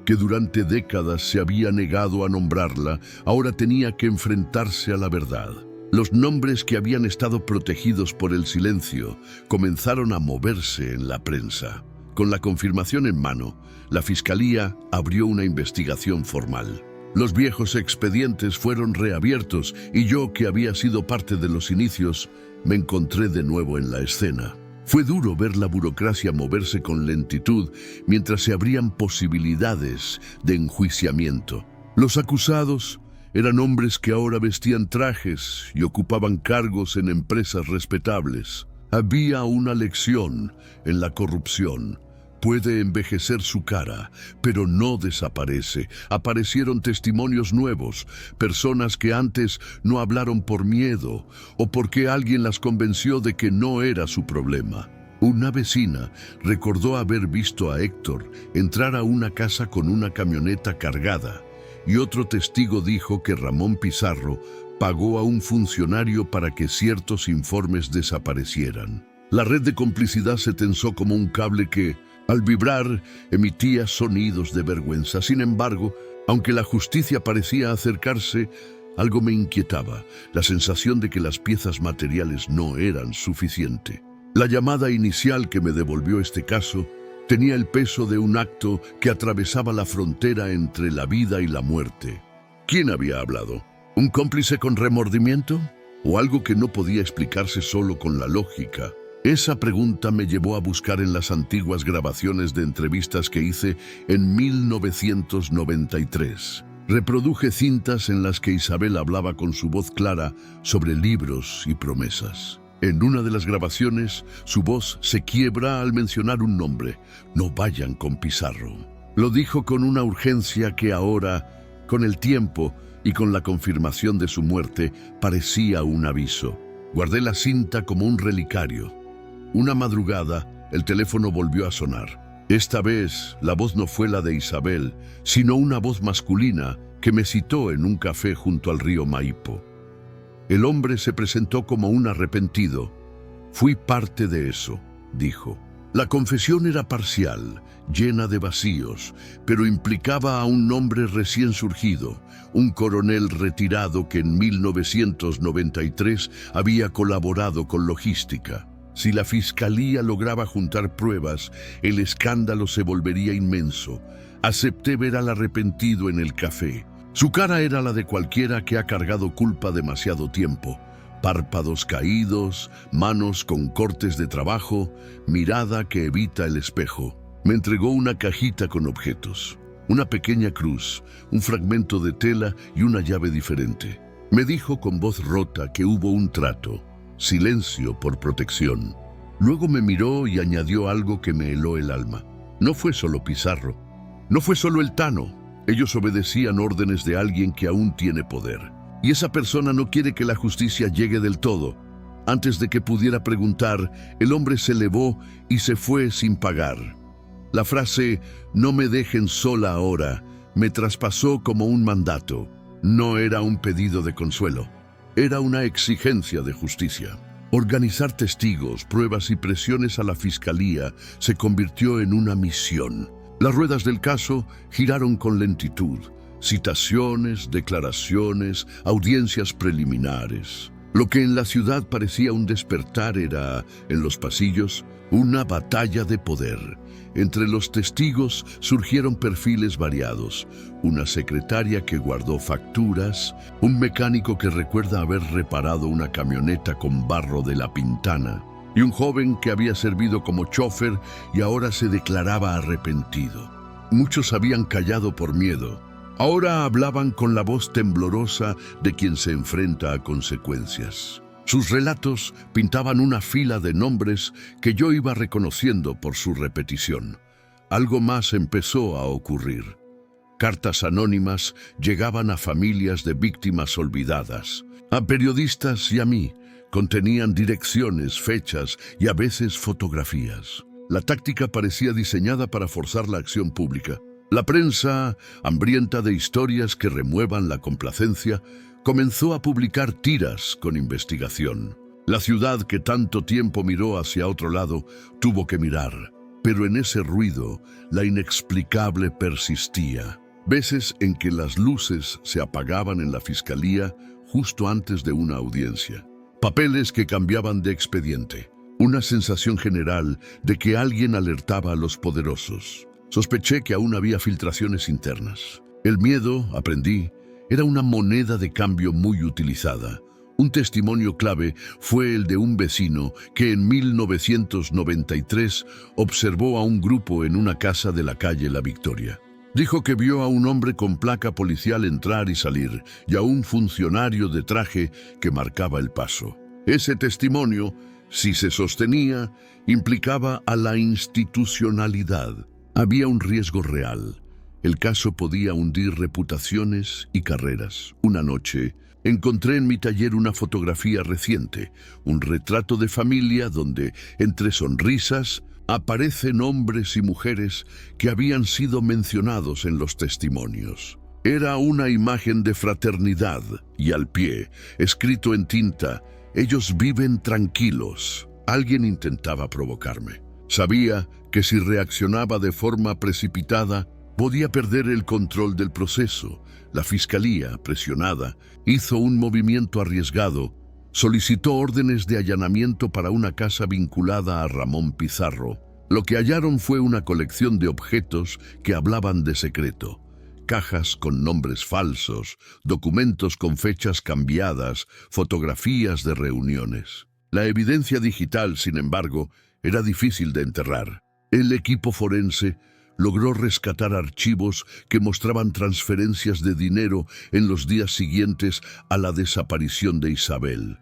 S1: que durante décadas se había negado a nombrarla, ahora tenía que enfrentarse a la verdad. Los nombres que habían estado protegidos por el silencio comenzaron a moverse en la prensa. Con la confirmación en mano, la Fiscalía abrió una investigación formal. Los viejos expedientes fueron reabiertos y yo, que había sido parte de los inicios, me encontré de nuevo en la escena. Fue duro ver la burocracia moverse con lentitud mientras se abrían posibilidades de enjuiciamiento. Los acusados eran hombres que ahora vestían trajes y ocupaban cargos en empresas respetables. Había una lección en la corrupción. Puede envejecer su cara, pero no desaparece. Aparecieron testimonios nuevos, personas que antes no hablaron por miedo o porque alguien las convenció de que no era su problema. Una vecina recordó haber visto a Héctor entrar a una casa con una camioneta cargada, y otro testigo dijo que Ramón Pizarro pagó a un funcionario para que ciertos informes desaparecieran. La red de complicidad se tensó como un cable que, al vibrar, emitía sonidos de vergüenza. Sin embargo, aunque la justicia parecía acercarse, algo me inquietaba, la sensación de que las piezas materiales no eran suficiente. La llamada inicial que me devolvió este caso tenía el peso de un acto que atravesaba la frontera entre la vida y la muerte. ¿Quién había hablado? ¿Un cómplice con remordimiento? ¿O algo que no podía explicarse solo con la lógica? Esa pregunta me llevó a buscar en las antiguas grabaciones de entrevistas que hice en 1993. Reproduje cintas en las que Isabel hablaba con su voz clara sobre libros y promesas. En una de las grabaciones, su voz se quiebra al mencionar un nombre: no vayan con Pizarro. Lo dijo con una urgencia que ahora, con el tiempo y con la confirmación de su muerte, parecía un aviso. Guardé la cinta como un relicario. Una madrugada, el teléfono volvió a sonar. Esta vez, la voz no fue la de Isabel, sino una voz masculina que me citó en un café junto al río Maipo. El hombre se presentó como un arrepentido. Fui parte de eso, dijo. La confesión era parcial, llena de vacíos, pero implicaba a un hombre recién surgido, un coronel retirado que en 1993 había colaborado con logística. Si la Fiscalía lograba juntar pruebas, el escándalo se volvería inmenso. Acepté ver al arrepentido en el café. Su cara era la de cualquiera que ha cargado culpa demasiado tiempo. Párpados caídos, manos con cortes de trabajo, mirada que evita el espejo. Me entregó una cajita con objetos, una pequeña cruz, un fragmento de tela y una llave diferente. Me dijo con voz rota que hubo un trato, silencio por protección. Luego me miró y añadió algo que me heló el alma. No fue solo Pizarro, no fue solo el Tano. Ellos obedecían órdenes de alguien que aún tiene poder. Y esa persona no quiere que la justicia llegue del todo. Antes de que pudiera preguntar, el hombre se elevó y se fue sin pagar. La frase, "no me dejen sola ahora", me traspasó como un mandato. No era un pedido de consuelo, era una exigencia de justicia. Organizar testigos, pruebas y presiones a la fiscalía se convirtió en una misión. Las ruedas del caso giraron con lentitud. Citaciones, declaraciones, audiencias preliminares. Lo que en la ciudad parecía un despertar era, en los pasillos, una batalla de poder. Entre los testigos surgieron perfiles variados. Una secretaria que guardó facturas, un mecánico que recuerda haber reparado una camioneta con barro de La Pintana, y un joven que había servido como chofer y ahora se declaraba arrepentido. Muchos habían callado por miedo. Ahora hablaban con la voz temblorosa de quien se enfrenta a consecuencias. Sus relatos pintaban una fila de nombres que yo iba reconociendo por su repetición. Algo más empezó a ocurrir. Cartas anónimas llegaban a familias de víctimas olvidadas, a periodistas y a mí. Contenían direcciones, fechas y a veces fotografías. La táctica parecía diseñada para forzar la acción pública. La prensa, hambrienta de historias que remuevan la complacencia, comenzó a publicar tiras con investigación. La ciudad que tanto tiempo miró hacia otro lado tuvo que mirar, pero en ese ruido la inexplicable persistía. Veces en que las luces se apagaban en la fiscalía justo antes de una audiencia. Papeles que cambiaban de expediente. Una sensación general de que alguien alertaba a los poderosos. Sospeché que aún había filtraciones internas. El miedo, aprendí, era una moneda de cambio muy utilizada. Un testimonio clave fue el de un vecino que en 1993 observó a un grupo en una casa de la calle La Victoria. Dijo que vio a un hombre con placa policial entrar y salir, y a un funcionario de traje que marcaba el paso. Ese testimonio, si se sostenía, implicaba a la institucionalidad. Había un riesgo real. El caso podía hundir reputaciones y carreras. Una noche, encontré en mi taller una fotografía reciente, un retrato de familia donde, entre sonrisas, aparecen hombres y mujeres que habían sido mencionados en los testimonios. Era una imagen de fraternidad y al pie, escrito en tinta, "Ellos viven tranquilos". Alguien intentaba provocarme. Sabía que si reaccionaba de forma precipitada, podía perder el control del proceso. La fiscalía, presionada, hizo un movimiento arriesgado. Solicitó órdenes de allanamiento para una casa vinculada a Ramón Pizarro. Lo que hallaron fue una colección de objetos que hablaban de secreto. Cajas con nombres falsos, documentos con fechas cambiadas, fotografías de reuniones. La evidencia digital, sin embargo, era difícil de enterrar. El equipo forense logró rescatar archivos que mostraban transferencias de dinero en los días siguientes a la desaparición de Isabel.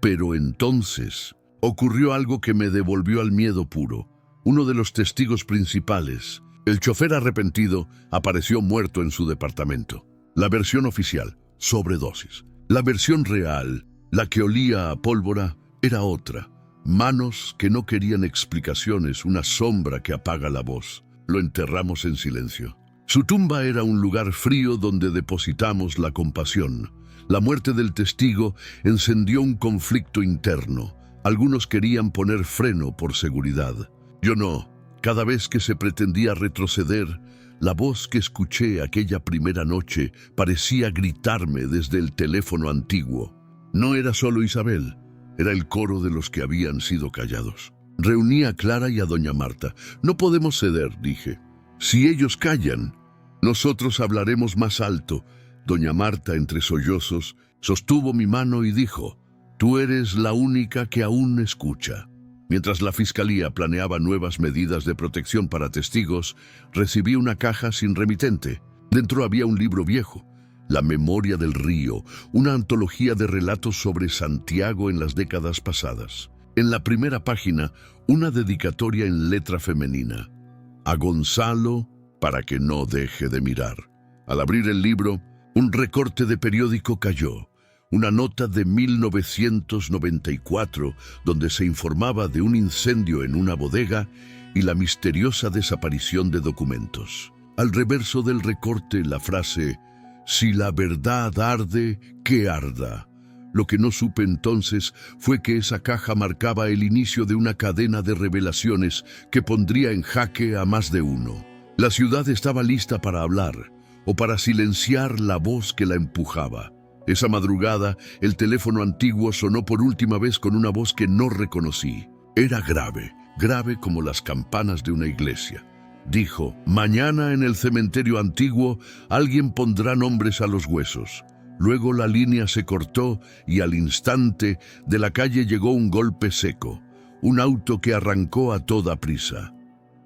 S1: Pero entonces ocurrió algo que me devolvió al miedo puro. Uno de los testigos principales, el chofer arrepentido, apareció muerto en su departamento. La versión oficial, sobredosis. La versión real, la que olía a pólvora, era otra. Manos que no querían explicaciones, una sombra que apaga la voz. Lo enterramos en silencio. Su tumba era un lugar frío donde depositamos la compasión. La muerte del testigo encendió un conflicto interno. Algunos querían poner freno por seguridad. Yo no. Cada vez que se pretendía retroceder, la voz que escuché aquella primera noche parecía gritarme desde el teléfono antiguo. No era solo Isabel, era el coro de los que habían sido callados. Reuní a Clara y a doña Marta. No podemos ceder, dije. Si ellos callan, nosotros hablaremos más alto. Doña Marta, entre sollozos, sostuvo mi mano y dijo: "Tú eres la única que aún escucha". Mientras la fiscalía planeaba nuevas medidas de protección para testigos, recibí una caja sin remitente. Dentro había un libro viejo, La Memoria del Río, una antología de relatos sobre Santiago en las décadas pasadas. En la primera página, una dedicatoria en letra femenina. A Gonzalo, para que no deje de mirar. Al abrir el libro, un recorte de periódico cayó. Una nota de 1994 donde se informaba de un incendio en una bodega y la misteriosa desaparición de documentos. Al reverso del recorte la frase, «Si la verdad arde, que arda». Lo que no supe entonces fue que esa caja marcaba el inicio de una cadena de revelaciones que pondría en jaque a más de uno. La ciudad estaba lista para hablar o para silenciar la voz que la empujaba. Esa madrugada, el teléfono antiguo sonó por última vez con una voz que no reconocí. Era grave, grave como las campanas de una iglesia. Dijo, «Mañana en el cementerio antiguo alguien pondrá nombres a los huesos». Luego la línea se cortó y al instante de la calle llegó un golpe seco, un auto que arrancó a toda prisa.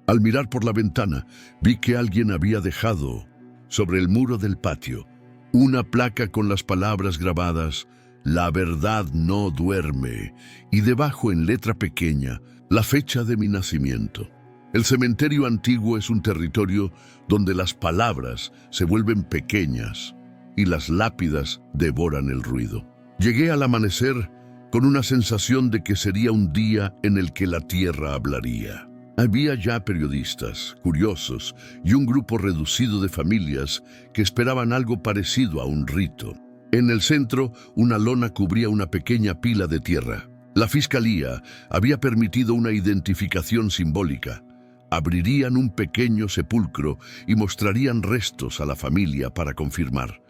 S1: Al mirar por la ventana, vi que alguien había dejado, sobre el muro del patio, una placa con las palabras grabadas, «La verdad no duerme», y debajo en letra pequeña, la fecha de mi nacimiento. El cementerio antiguo es un territorio donde las palabras se vuelven pequeñas y las lápidas devoran el ruido. Llegué al amanecer con una sensación de que sería un día en el que la tierra hablaría. Había ya periodistas, curiosos y un grupo reducido de familias que esperaban algo parecido a un rito. En el centro, una lona cubría una pequeña pila de tierra. La fiscalía había permitido una identificación simbólica. Abrirían un pequeño sepulcro y mostrarían restos a la familia para confirmar.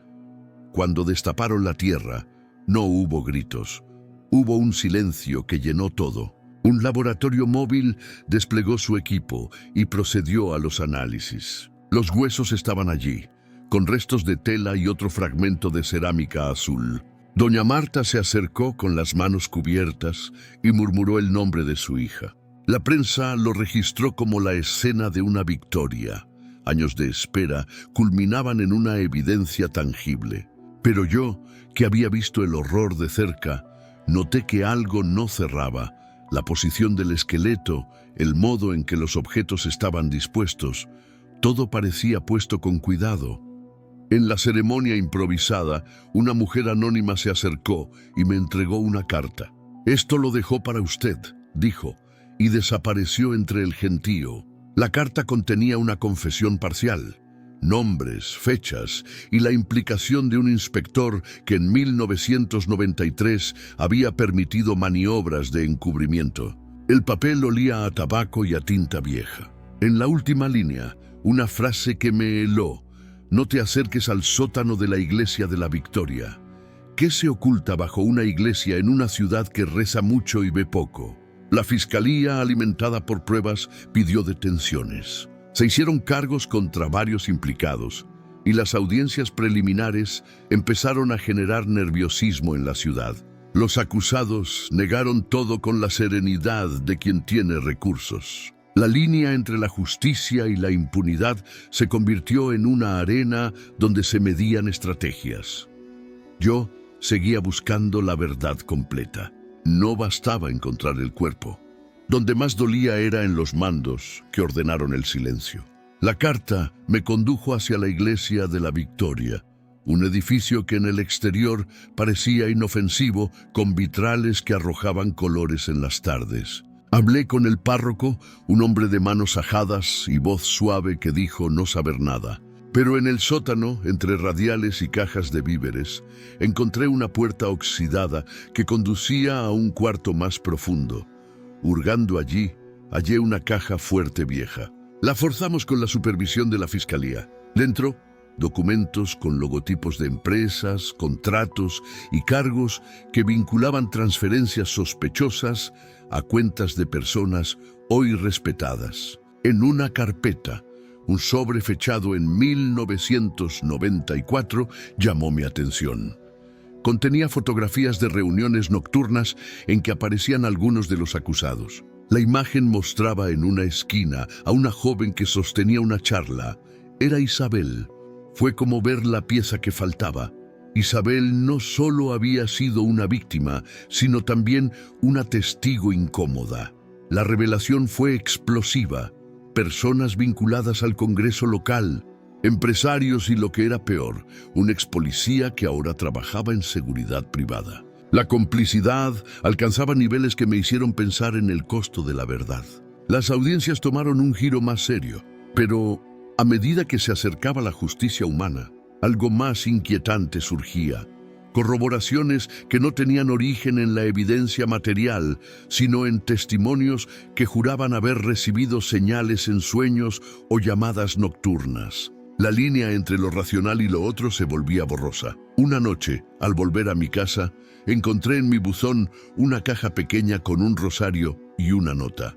S1: Cuando destaparon la tierra, no hubo gritos. Hubo un silencio que llenó todo. Un laboratorio móvil desplegó su equipo y procedió a los análisis. Los huesos estaban allí, con restos de tela y otro fragmento de cerámica azul. Doña Marta se acercó con las manos cubiertas y murmuró el nombre de su hija. La prensa lo registró como la escena de una victoria. Años de espera culminaban en una evidencia tangible. Pero yo, que había visto el horror de cerca, noté que algo no cerraba. La posición del esqueleto, el modo en que los objetos estaban dispuestos, todo parecía puesto con cuidado. En la ceremonia improvisada, una mujer anónima se acercó y me entregó una carta. «Esto lo dejó para usted», dijo, y desapareció entre el gentío. La carta contenía una confesión parcial, nombres, fechas y la implicación de un inspector que en 1993 había permitido maniobras de encubrimiento. El papel olía a tabaco y a tinta vieja. En la última línea, una frase que me heló: «No te acerques al sótano de la iglesia de la Victoria». ¿Qué se oculta bajo una iglesia en una ciudad que reza mucho y ve poco? La fiscalía, alimentada por pruebas, pidió detenciones. Se hicieron cargos contra varios implicados y las audiencias preliminares empezaron a generar nerviosismo en la ciudad. Los acusados negaron todo con la serenidad de quien tiene recursos. La línea entre la justicia y la impunidad se convirtió en una arena donde se medían estrategias. Yo seguía buscando la verdad completa. No bastaba encontrar el cuerpo. Donde más dolía era en los mandos que ordenaron el silencio. La carta me condujo hacia la iglesia de la Victoria, un edificio que en el exterior parecía inofensivo, con vitrales que arrojaban colores en las tardes. Hablé con el párroco, un hombre de manos ajadas y voz suave que dijo no saber nada. Pero en el sótano, entre radiales y cajas de víveres, encontré una puerta oxidada que conducía a un cuarto más profundo. Hurgando allí, hallé una caja fuerte vieja. La forzamos con la supervisión de la fiscalía. Dentro, documentos con logotipos de empresas, contratos y cargos que vinculaban transferencias sospechosas a cuentas de personas hoy respetadas. En una carpeta, un sobre fechado en 1994 llamó mi atención. Contenía fotografías de reuniones nocturnas en que aparecían algunos de los acusados. La imagen mostraba en una esquina a una joven que sostenía una charla. Era Isabel. Fue como ver la pieza que faltaba. Isabel no solo había sido una víctima, sino también una testigo incómoda. La revelación fue explosiva. Personas vinculadas al Congreso local, empresarios y lo que era peor, un ex policía que ahora trabajaba en seguridad privada. La complicidad alcanzaba niveles que me hicieron pensar en el costo de la verdad. Las audiencias tomaron un giro más serio, pero a medida que se acercaba la justicia humana, algo más inquietante surgía. Corroboraciones que no tenían origen en la evidencia material, sino en testimonios que juraban haber recibido señales en sueños o llamadas nocturnas. La línea entre lo racional y lo otro se volvía borrosa. Una noche, al volver a mi casa, encontré en mi buzón una caja pequeña con un rosario y una nota.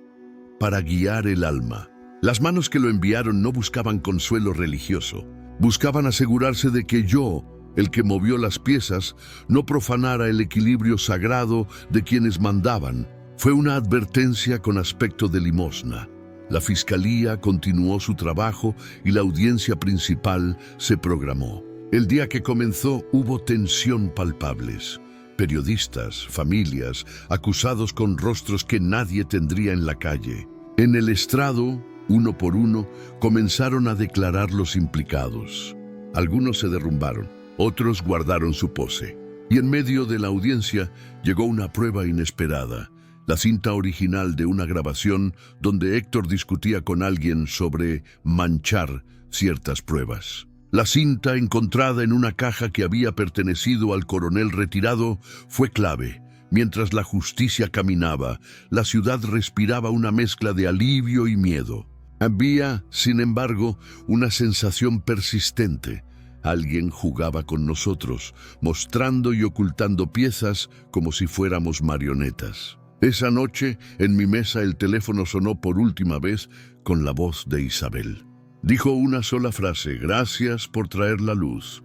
S1: Para guiar el alma. Las manos que lo enviaron no buscaban consuelo religioso. Buscaban asegurarse de que yo, el que movió las piezas, no profanara el equilibrio sagrado de quienes mandaban. Fue una advertencia con aspecto de limosna. La fiscalía continuó su trabajo y la audiencia principal se programó. El día que comenzó hubo tensión palpables. Periodistas, familias, acusados con rostros que nadie tendría en la calle. En el estrado, uno por uno, comenzaron a declarar los implicados. Algunos se derrumbaron, otros guardaron su pose. Y en medio de la audiencia llegó una prueba inesperada. La cinta original de una grabación donde Héctor discutía con alguien sobre manchar ciertas pruebas. La cinta, encontrada en una caja que había pertenecido al coronel retirado, fue clave. Mientras la justicia caminaba, la ciudad respiraba una mezcla de alivio y miedo. Había, sin embargo, una sensación persistente. Alguien jugaba con nosotros, mostrando y ocultando piezas como si fuéramos marionetas. Esa noche, en mi mesa, el teléfono sonó por última vez con la voz de Isabel. Dijo una sola frase: gracias por traer la luz.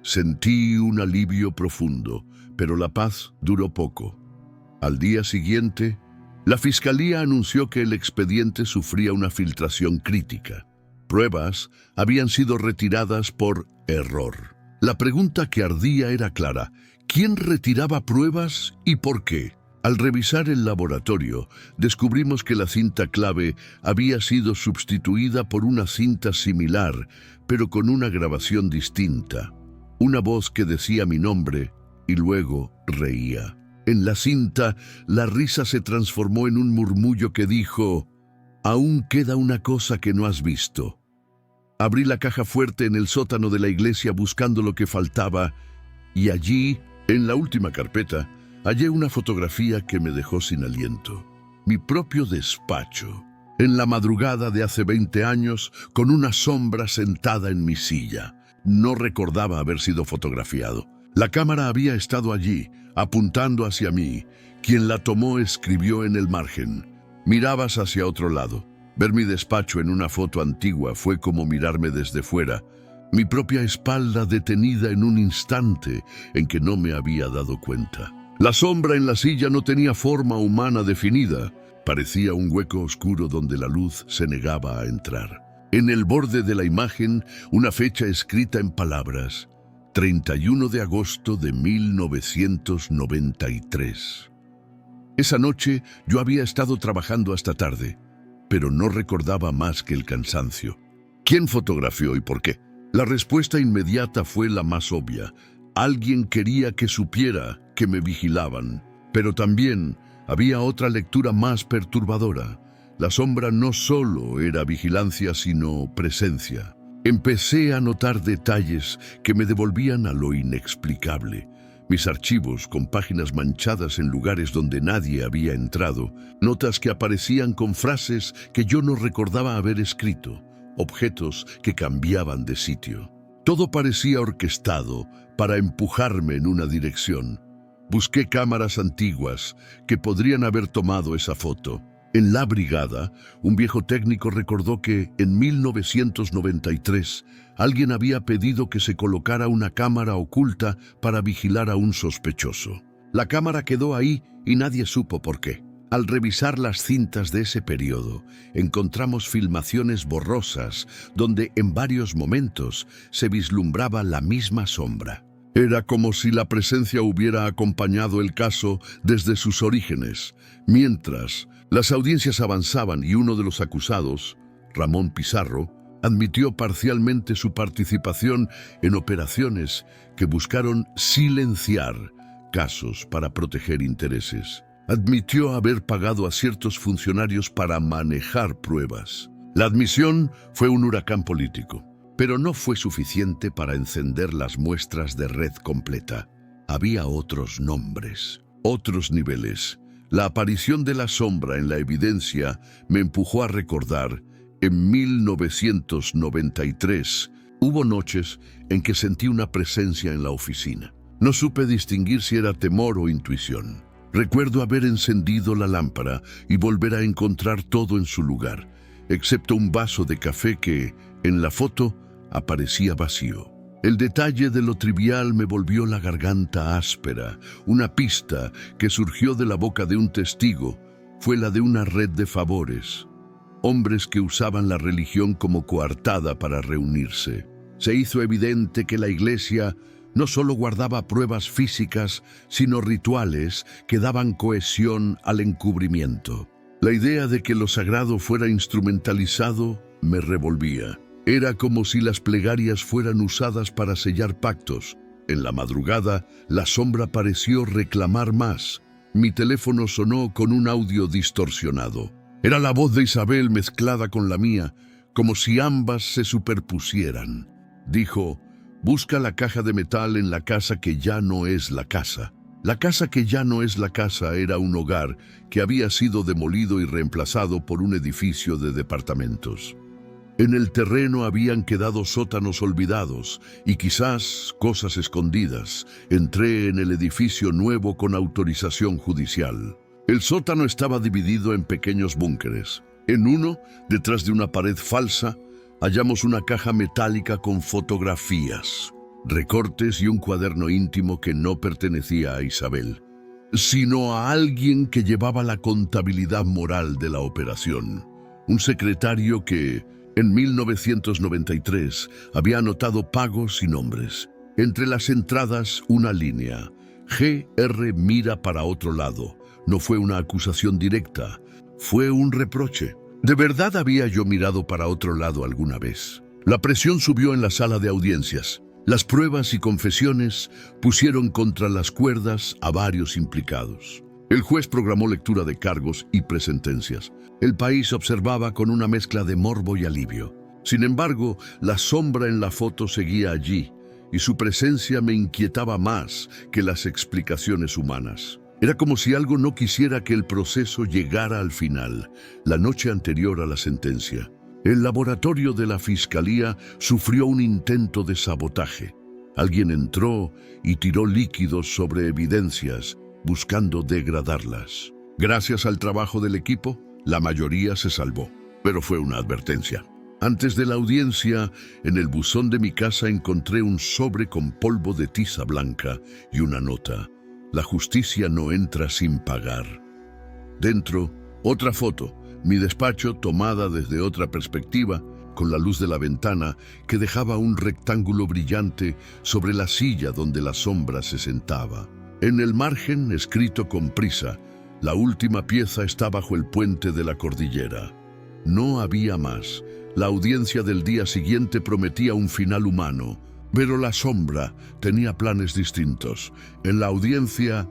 S1: Sentí un alivio profundo, pero la paz duró poco. Al día siguiente, la fiscalía anunció que el expediente sufría una filtración crítica. Pruebas habían sido retiradas por error. La pregunta que ardía era clara: ¿quién retiraba pruebas y por qué? Al revisar el laboratorio, descubrimos que la cinta clave había sido sustituida por una cinta similar, pero con una grabación distinta. Una voz que decía mi nombre y luego reía. En la cinta, la risa se transformó en un murmullo que dijo: «Aún queda una cosa que no has visto». Abrí la caja fuerte en el sótano de la iglesia buscando lo que faltaba, y allí, en la última carpeta, hallé una fotografía que me dejó sin aliento. Mi propio despacho, en la madrugada de hace 20 años, con una sombra sentada en mi silla. No recordaba haber sido fotografiado. La cámara había estado allí, apuntando hacia mí. Quien la tomó escribió en el margen: «Mirabas hacia otro lado». Ver mi despacho en una foto antigua fue como mirarme desde fuera. Mi propia espalda detenida en un instante en que no me había dado cuenta. La sombra en la silla no tenía forma humana definida. Parecía un hueco oscuro donde la luz se negaba a entrar. En el borde de la imagen, una fecha escrita en palabras: 31 de agosto de 1993. Esa noche yo había estado trabajando hasta tarde, pero no recordaba más que el cansancio. ¿Quién fotografió y por qué? La respuesta inmediata fue la más obvia. Alguien quería que supiera que me vigilaban, pero también había otra lectura más perturbadora. La sombra no solo era vigilancia, sino presencia. Empecé a notar detalles que me devolvían a lo inexplicable. Mis archivos con páginas manchadas en lugares donde nadie había entrado, notas que aparecían con frases que yo no recordaba haber escrito, objetos que cambiaban de sitio. Todo parecía orquestado para empujarme en una dirección. Busqué cámaras antiguas que podrían haber tomado esa foto. En la brigada, un viejo técnico recordó que en 1993 alguien había pedido que se colocara una cámara oculta para vigilar a un sospechoso. La cámara quedó ahí y nadie supo por qué. Al revisar las cintas de ese periodo, encontramos filmaciones borrosas donde en varios momentos se vislumbraba la misma sombra. Era como si la presencia hubiera acompañado el caso desde sus orígenes. Mientras las audiencias avanzaban y uno de los acusados, Ramón Pizarro, admitió parcialmente su participación en operaciones que buscaron silenciar casos para proteger intereses. Admitió haber pagado a ciertos funcionarios para manejar pruebas. La admisión fue un huracán político, pero no fue suficiente para encender las muestras de red completa. Había otros nombres, otros niveles. La aparición de la sombra en la evidencia me empujó a recordar, en 1993, hubo noches en que sentí una presencia en la oficina. No supe distinguir si era temor o intuición. Recuerdo haber encendido la lámpara y volver a encontrar todo en su lugar, excepto un vaso de café que, en la foto, aparecía vacío. El detalle de lo trivial me volvió la garganta áspera. Una pista que surgió de la boca de un testigo fue la de una red de favores. Hombres que usaban la religión como coartada para reunirse. Se hizo evidente que la Iglesia no solo guardaba pruebas físicas, sino rituales que daban cohesión al encubrimiento. La idea de que lo sagrado fuera instrumentalizado me revolvía. Era como si las plegarias fueran usadas para sellar pactos. En la madrugada, la sombra pareció reclamar más. Mi teléfono sonó con un audio distorsionado. Era la voz de Isabel mezclada con la mía, como si ambas se superpusieran. Dijo: «Busca la caja de metal en la casa que ya no es la casa». La casa que ya no es la casa era un hogar que había sido demolido y reemplazado por un edificio de departamentos. En el terreno habían quedado sótanos olvidados y quizás cosas escondidas. Entré en el edificio nuevo con autorización judicial. El sótano estaba dividido en pequeños búnkeres. En uno, detrás de una pared falsa, hallamos una caja metálica con fotografías, recortes y un cuaderno íntimo que no pertenecía a Isabel, sino a alguien que llevaba la contabilidad moral de la operación. Un secretario que, en 1993, había anotado pagos y nombres. Entre las entradas, una línea: GR mira para otro lado. No fue una acusación directa, fue un reproche. ¿De verdad había yo mirado para otro lado alguna vez? La presión subió en la sala de audiencias. Las pruebas y confesiones pusieron contra las cuerdas a varios implicados. El juez programó lectura de cargos y presentencias. El país observaba con una mezcla de morbo y alivio. Sin embargo, la sombra en la foto seguía allí, y su presencia me inquietaba más que las explicaciones humanas. Era como si algo no quisiera que el proceso llegara al final, la noche anterior a la sentencia. El laboratorio de la Fiscalía sufrió un intento de sabotaje. Alguien entró y tiró líquidos sobre evidencias, buscando degradarlas. Gracias al trabajo del equipo, la mayoría se salvó, pero fue una advertencia. Antes de la audiencia, en el buzón de mi casa encontré un sobre con polvo de tiza blanca y una nota: «La justicia no entra sin pagar». Dentro, otra foto, mi despacho tomada desde otra perspectiva, con la luz de la ventana que dejaba un rectángulo brillante sobre la silla donde la sombra se sentaba. En el margen, escrito con prisa: «La última pieza está bajo el puente de la cordillera». No había más. La audiencia del día siguiente prometía un final humano, pero la sombra tenía planes distintos. En la audiencia,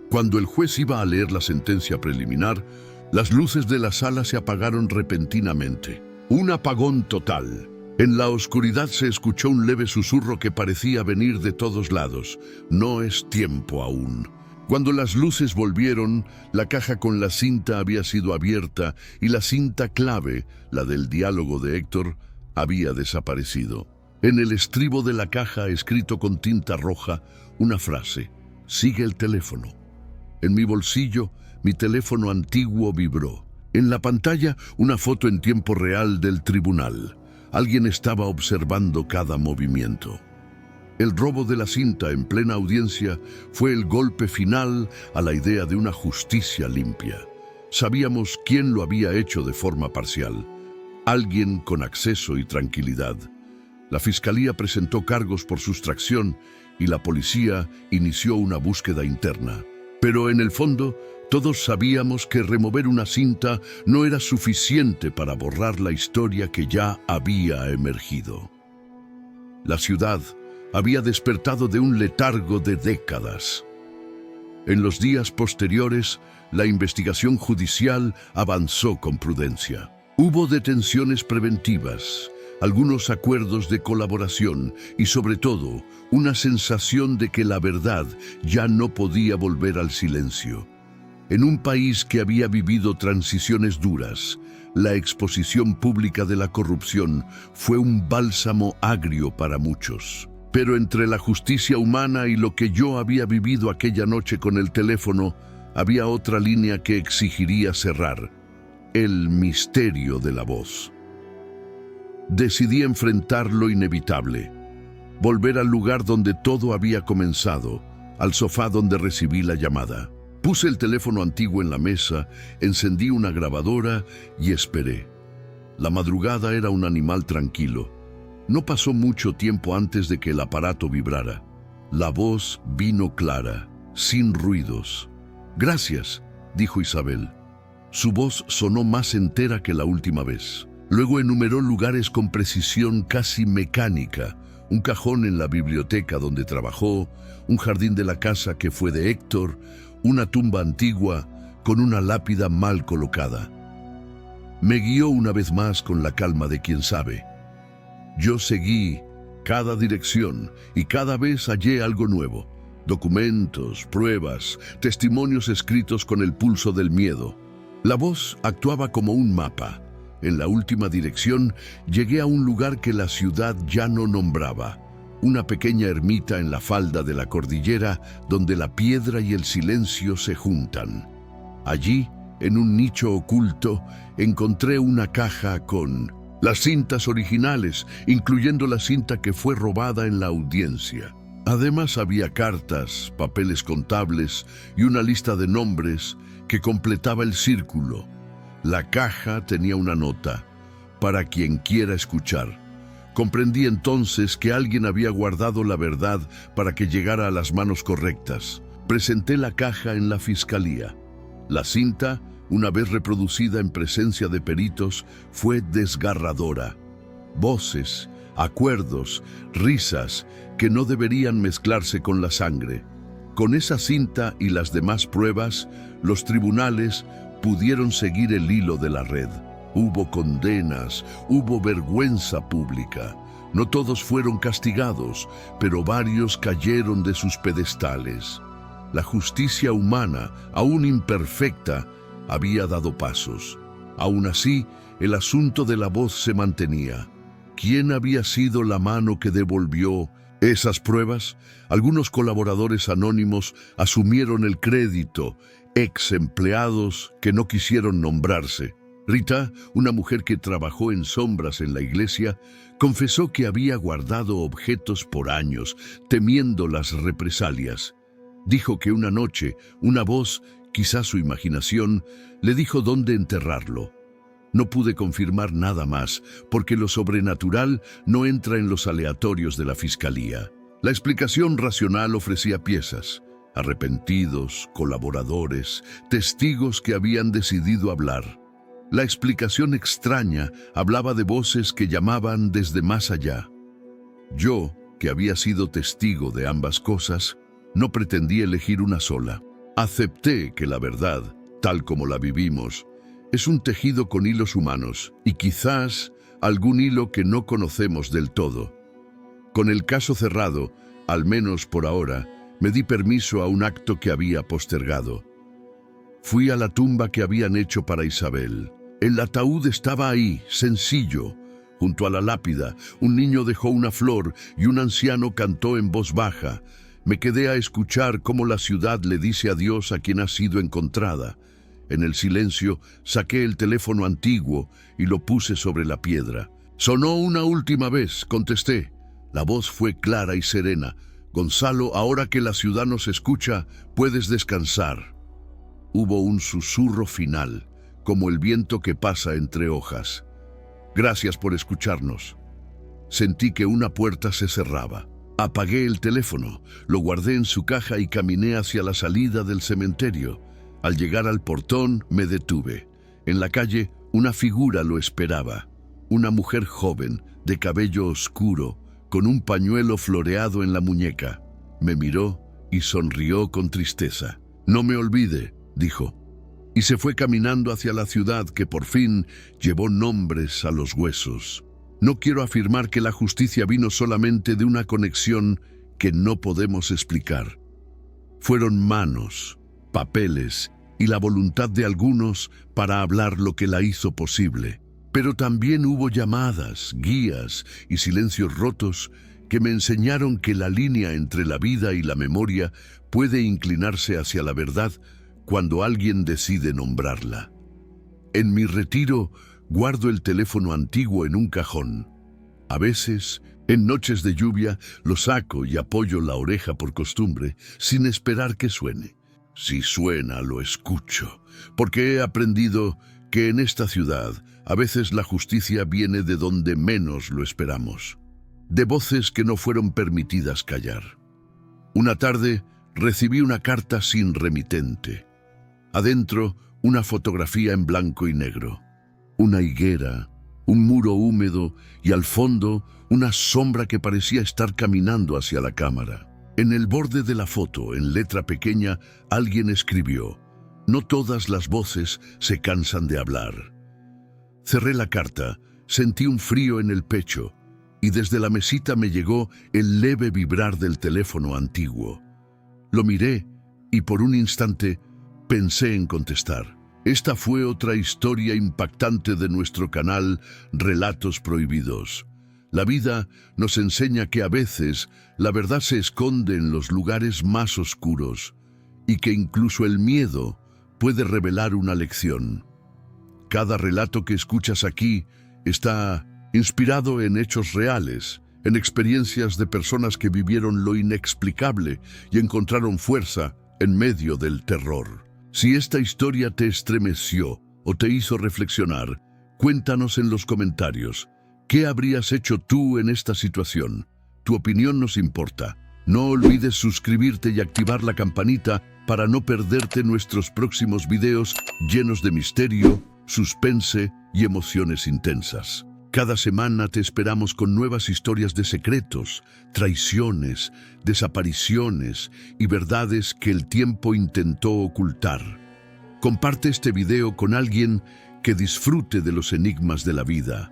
S1: cuando el juez iba a leer la sentencia preliminar, las luces de la sala se apagaron repentinamente. Un apagón total. En la oscuridad se escuchó un leve susurro que parecía venir de todos lados: «No es tiempo aún». Cuando las luces volvieron, la caja con la cinta había sido abierta y la cinta clave, la del diálogo de Héctor, había desaparecido. En el estribo de la caja, escrito con tinta roja, una frase: «Sigue el teléfono». En mi bolsillo, mi teléfono antiguo vibró. En la pantalla, una foto en tiempo real del tribunal. Alguien estaba observando cada movimiento. El robo de la cinta en plena audiencia fue el golpe final a la idea de una justicia limpia. Sabíamos quién lo había hecho de forma parcial. Alguien con acceso y tranquilidad. La fiscalía presentó cargos por sustracción y la policía inició una búsqueda interna. Pero en el fondo, todos sabíamos que remover una cinta no era suficiente para borrar la historia que ya había emergido. La ciudad había despertado de un letargo de décadas. En los días posteriores, la investigación judicial avanzó con prudencia. Hubo detenciones preventivas, algunos acuerdos de colaboración y, sobre todo, una sensación de que la verdad ya no podía volver al silencio. En un país que había vivido transiciones duras, la exposición pública de la corrupción fue un bálsamo agrio para muchos. Pero entre la justicia humana y lo que yo había vivido aquella noche con el teléfono, había otra línea que exigiría cerrar: el misterio de la voz. Decidí enfrentar lo inevitable, volver al lugar donde todo había comenzado, al sofá donde recibí la llamada. Puse el teléfono antiguo en la mesa, encendí una grabadora y esperé. La madrugada era un animal tranquilo. No pasó mucho tiempo antes de que el aparato vibrara. La voz vino clara, sin ruidos. «Gracias», dijo Isabel. Su voz sonó más entera que la última vez. Luego enumeró lugares con precisión casi mecánica: un cajón en la biblioteca donde trabajó, un jardín de la casa que fue de Héctor, una tumba antigua con una lápida mal colocada. Me guió una vez más con la calma de quien sabe. Yo seguí cada dirección y cada vez hallé algo nuevo: documentos, pruebas, testimonios escritos con el pulso del miedo. La voz actuaba como un mapa. En la última dirección llegué a un lugar que la ciudad ya no nombraba: una pequeña ermita en la falda de la cordillera donde la piedra y el silencio se juntan. Allí, en un nicho oculto, encontré una caja con las cintas originales, incluyendo la cinta que fue robada en la audiencia. Además había cartas, papeles contables y una lista de nombres que completaba el círculo. La caja tenía una nota: para quien quiera escuchar. Comprendí entonces que alguien había guardado la verdad para que llegara a las manos correctas. Presenté la caja en la fiscalía. La cinta, una vez reproducida en presencia de peritos, fue desgarradora. Voces, acuerdos, risas que no deberían mezclarse con la sangre. Con esa cinta y las demás pruebas, los tribunales pudieron seguir el hilo de la red. Hubo condenas, hubo vergüenza pública. No todos fueron castigados, pero varios cayeron de sus pedestales. La justicia humana, aún imperfecta, había dado pasos. Aún así, el asunto de la voz se mantenía. ¿Quién había sido la mano que devolvió esas pruebas? Algunos colaboradores anónimos asumieron el crédito, ex empleados que no quisieron nombrarse. Rita, una mujer que trabajó en sombras en la iglesia, confesó que había guardado objetos por años, temiendo las represalias. Dijo que una noche, una voz, quizás su imaginación, le dijo dónde enterrarlo. No pude confirmar nada más, porque lo sobrenatural no entra en los aleatorios de la fiscalía. La explicación racional ofrecía piezas: arrepentidos, colaboradores, testigos que habían decidido hablar. La explicación extraña hablaba de voces que llamaban desde más allá. Yo, que había sido testigo de ambas cosas, no pretendí elegir una sola. Acepté que la verdad, tal como la vivimos, es un tejido con hilos humanos y quizás algún hilo que no conocemos del todo. Con el caso cerrado, al menos por ahora, me di permiso a un acto que había postergado. Fui a la tumba que habían hecho para Isabel. El ataúd estaba ahí, sencillo. Junto a la lápida, un niño dejó una flor y un anciano cantó en voz baja. Me quedé a escuchar cómo la ciudad le dice adiós a quien ha sido encontrada. En el silencio, saqué el teléfono antiguo y lo puse sobre la piedra. «Sonó una última vez», contesté. La voz fue clara y serena. «Gonzalo, ahora que la ciudad nos escucha, puedes descansar». hubo un susurro final, como el viento que pasa entre hojas. Gracias por escucharnos. Sentí que una puerta se cerraba. Apagué el teléfono, lo guardé en su caja y caminé hacia la salida del cementerio. Al llegar al portón, me detuve. En la calle, una figura lo esperaba. Una mujer joven, de cabello oscuro, con un pañuelo floreado en la muñeca. Me miró y sonrió con tristeza. «No me olvide», dijo, y se fue caminando hacia la ciudad que por fin llevó nombres a los huesos. No quiero afirmar que la justicia vino solamente de una conexión que no podemos explicar. Fueron manos, papeles y la voluntad de algunos para hablar lo que la hizo posible. Pero también hubo llamadas, guías y silencios rotos que me enseñaron que la línea entre la vida y la memoria puede inclinarse hacia la verdad cuando alguien decide nombrarla. En mi retiro, guardo el teléfono antiguo en un cajón. A veces, en noches de lluvia, lo saco y apoyo la oreja por costumbre, sin esperar que suene. Si suena, lo escucho, porque he aprendido que en esta ciudad a veces la justicia viene de donde menos lo esperamos, de voces que no fueron permitidas callar. Una tarde recibí una carta sin remitente. Adentro, una fotografía en blanco y negro. Una higuera, un muro húmedo y al fondo una sombra que parecía estar caminando hacia la cámara. En el borde de la foto, en letra pequeña, alguien escribió: «No todas las voces se cansan de hablar». Cerré la carta, sentí un frío en el pecho y desde la mesita me llegó el leve vibrar del teléfono antiguo. Lo miré y por un instante pensé en contestar. Esta fue otra historia impactante de nuestro canal Relatos Prohibidos. La vida nos enseña que a veces la verdad se esconde en los lugares más oscuros y que incluso el miedo puede revelar una lección. Cada relato que escuchas aquí está inspirado en hechos reales, en experiencias de personas que vivieron lo inexplicable y encontraron fuerza en medio del terror. Si esta historia te estremeció o te hizo reflexionar, cuéntanos en los comentarios. ¿Qué habrías hecho tú en esta situación? Tu opinión nos importa. No olvides suscribirte y activar la campanita para no perderte nuestros próximos videos llenos de misterio, suspense y emociones intensas. Cada semana te esperamos con nuevas historias de secretos, traiciones, desapariciones y verdades que el tiempo intentó ocultar. Comparte este video con alguien que disfrute de los enigmas de la vida.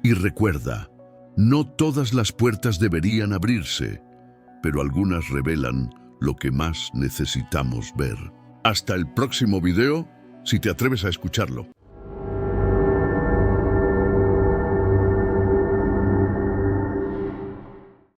S1: Y recuerda, no todas las puertas deberían abrirse, pero algunas revelan lo que más necesitamos ver. Hasta el próximo video, si te atreves a escucharlo.